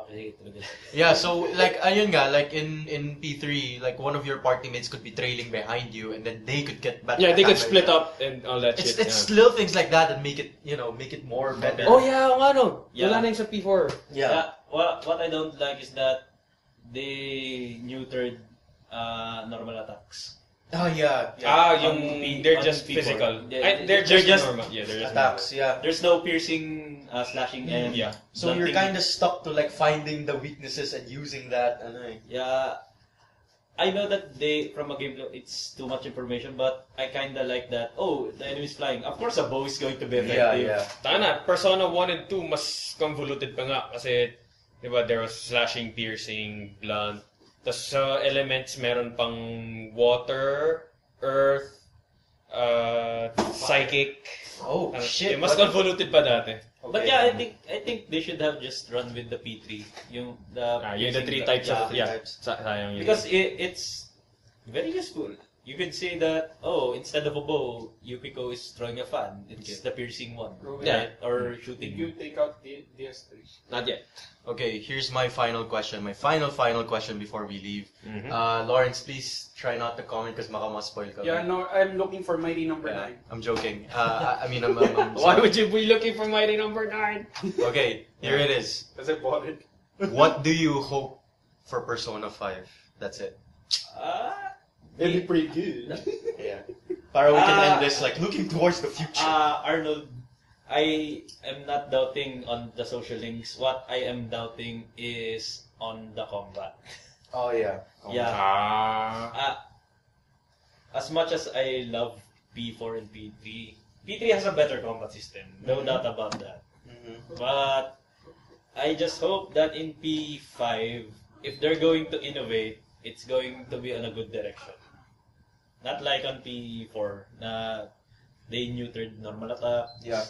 Okay, sige, tuloy. Yeah, so like ayun nga, like in P3, like one of your party mates could be trailing behind you, and then they could get back. Yeah, they could attacked split by you. up and all that It's shit. it's little things like that that make it make it more better. Oh yeah, ano? Yeah. Wala na yung sa P4. Yeah. What I don't like is that they neutered normal attacks. Oh yeah. They're on just P4. physical. They're They're just just normal. Yeah, they're just Attacks, yeah. There's no piercing, slashing, and Yeah. So you're blunting. kind of stuck to like finding the weaknesses and using that. Yeah, I know that from a gameplay, it's too much information, but I kind of like that. Oh, the enemy's flying. Of course, a bow is going to be effective. Tana, Persona 1 and 2 mas convoluted pa nga kasi, di ba, there was slashing, piercing, blunt. Tapos sa elements, meron pang water, earth, psychic. Oh shit! Mas convoluted pa dati. But yeah, I think they should have just run with the P3, Yung the three types of, sayang yun. because it's very useful. you could say that, instead of a bow, Yukiko is throwing a fan. It's the piercing one. Yeah. Right? Or shooting. You take out the DS3. Not yet. Okay, here's my final question. My final question before we leave. Lawrence, please try not to comment because maka ma-spoil ka. Yeah, no, I'm looking for Mighty Number 9. I'm joking. I mean, I'm Why would you be looking for Mighty Number 9? Okay, here it is. Because I bought it. What do you hope for Persona 5? That's it. It'd be pretty good. Yeah. Para we can end this like looking towards the future. Arnold, I am not doubting on the social links. What I am doubting is on the combat. Oh yeah. Yeah. As much as I love P4 and P3, P3 has a better combat system. No doubt about that. But I just hope that in P5, if they're going to innovate, it's going to be on a good direction. Not like on P4 na they neutered normal attack. Yeah.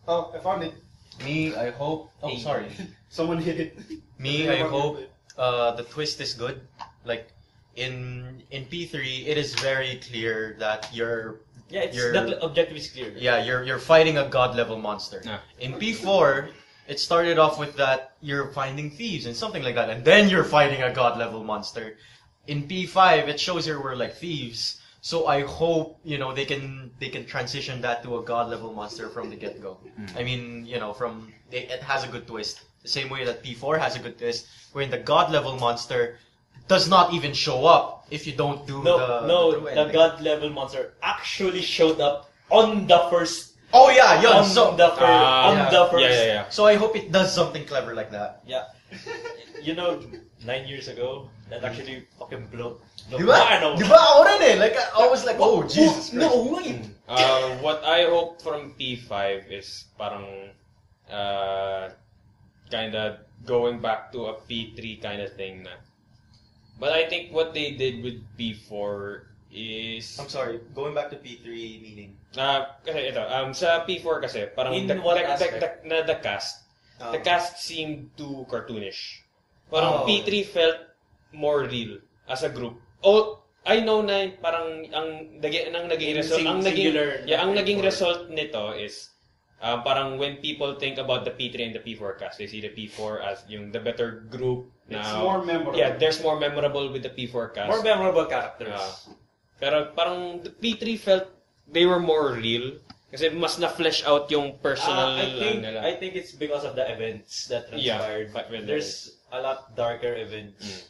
Oh, I found it. Me, I hope. Oh, sorry. Someone hit it. Me, I hope the twist is good. Like in P3, it is very clear that The objective is clear. Yeah, you're fighting a god level monster. Yeah. In P4, it started off with that you're finding thieves and something like that, and then you're fighting a god level monster. In P5, it shows here we're like thieves. So I hope they can transition that to a god level monster from the get go. I mean, it has a good twist. The same way that P4 has a good twist, wherein the god level monster does not even show up if you don't do the god level monster actually showed up on the first. Oh yeah, yun. The first. Yeah. So I hope it does something clever like that. Yeah. 9 years ago, that actually fucking blew. Diba ako rin eh. Like I was like, oh Jesus Christ. No way. What I hope from P5 is parang kinda going back to a P3 kind of thing na. But I think what they did with P4 is... I'm sorry, going back to P3 meaning? Kasi ito, sa P4 kasi, parang In what aspect? The cast seemed too cartoonish. Parang P3 felt more real as a group. Oh, I know na parang ang naging result nito is parang when people think about the P3 and the P4 cast, they see the P4 as the better group. Now, it's more memorable. Yeah, there's more memorable with the P4 cast. More memorable characters. Pero parang the P3 felt they were more real. Kasi mas na-flesh out yung personal nila. I think it's because of the events that transpired. Yeah, there's a lot darker events.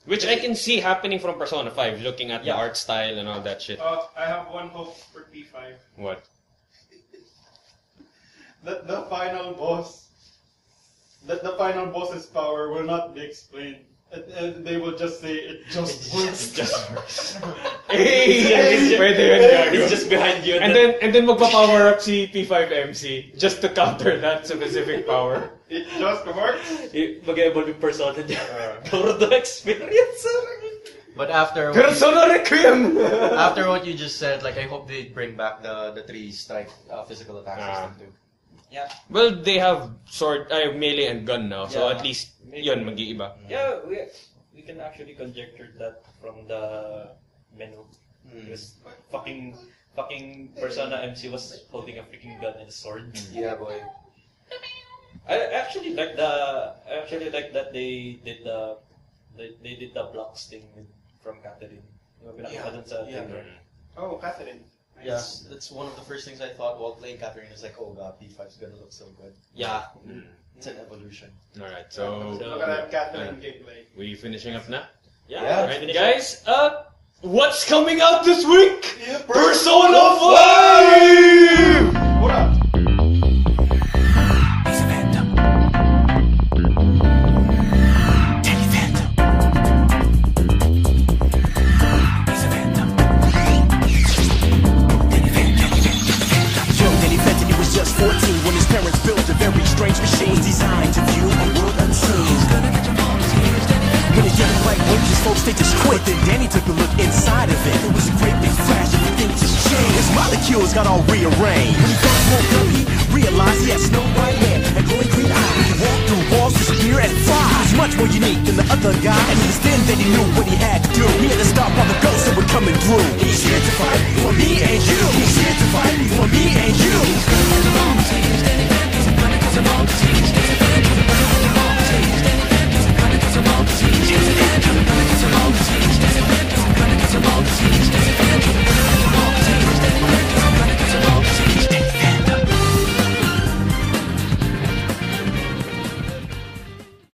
Which I can see happening from Persona 5, looking at the art style and all that shit. I have one hope for P5. What? That the final boss's power will not be explained. And they will just say it just works. It just works. Pwede yun, gago. It's just behind you. And then magpa-power up si P5 MC just to counter that specific power. It just works. Mag-evolve yung persona niya. Toward the experience. But after Persona Requiem! after what you just said, like I hope they bring back the 3-strike physical attack system too. Yeah. Well, they have melee and gun now, so at least yun mag-iiba. Yeah, we can actually conjecture that from the menu. Because fucking Persona MC was holding a freaking gun and a sword. Yeah, boy. I actually like that they did the blocks thing from Catherine. Oh, Catherine. Nice. Yeah, that's one of the first things I thought while playing Catherine. Is like, oh god, P5 is gonna look so good. Yeah. It's an evolution. Alright, so Look at that Catherine gameplay. we finishing up now? Yeah. Alright, guys, what's coming out this week? Persona 5! What up? Just 14 when his parents built a very strange machine designed to view a world unseen. When his young like his folks they just quit. Then Danny took a look inside of it. It was a great big flash, everything just changed. His molecules got all rearranged. When he first woke up, he realized he had snow white hair and glowing green eyes. He could walk through walls, disappear, and fly. He was much more unique than the other guy, and it was then that he knew what he had to do. He had to stop all the ghosts that were coming crew. He's here to fight for me and you. He's here to fight for me and you.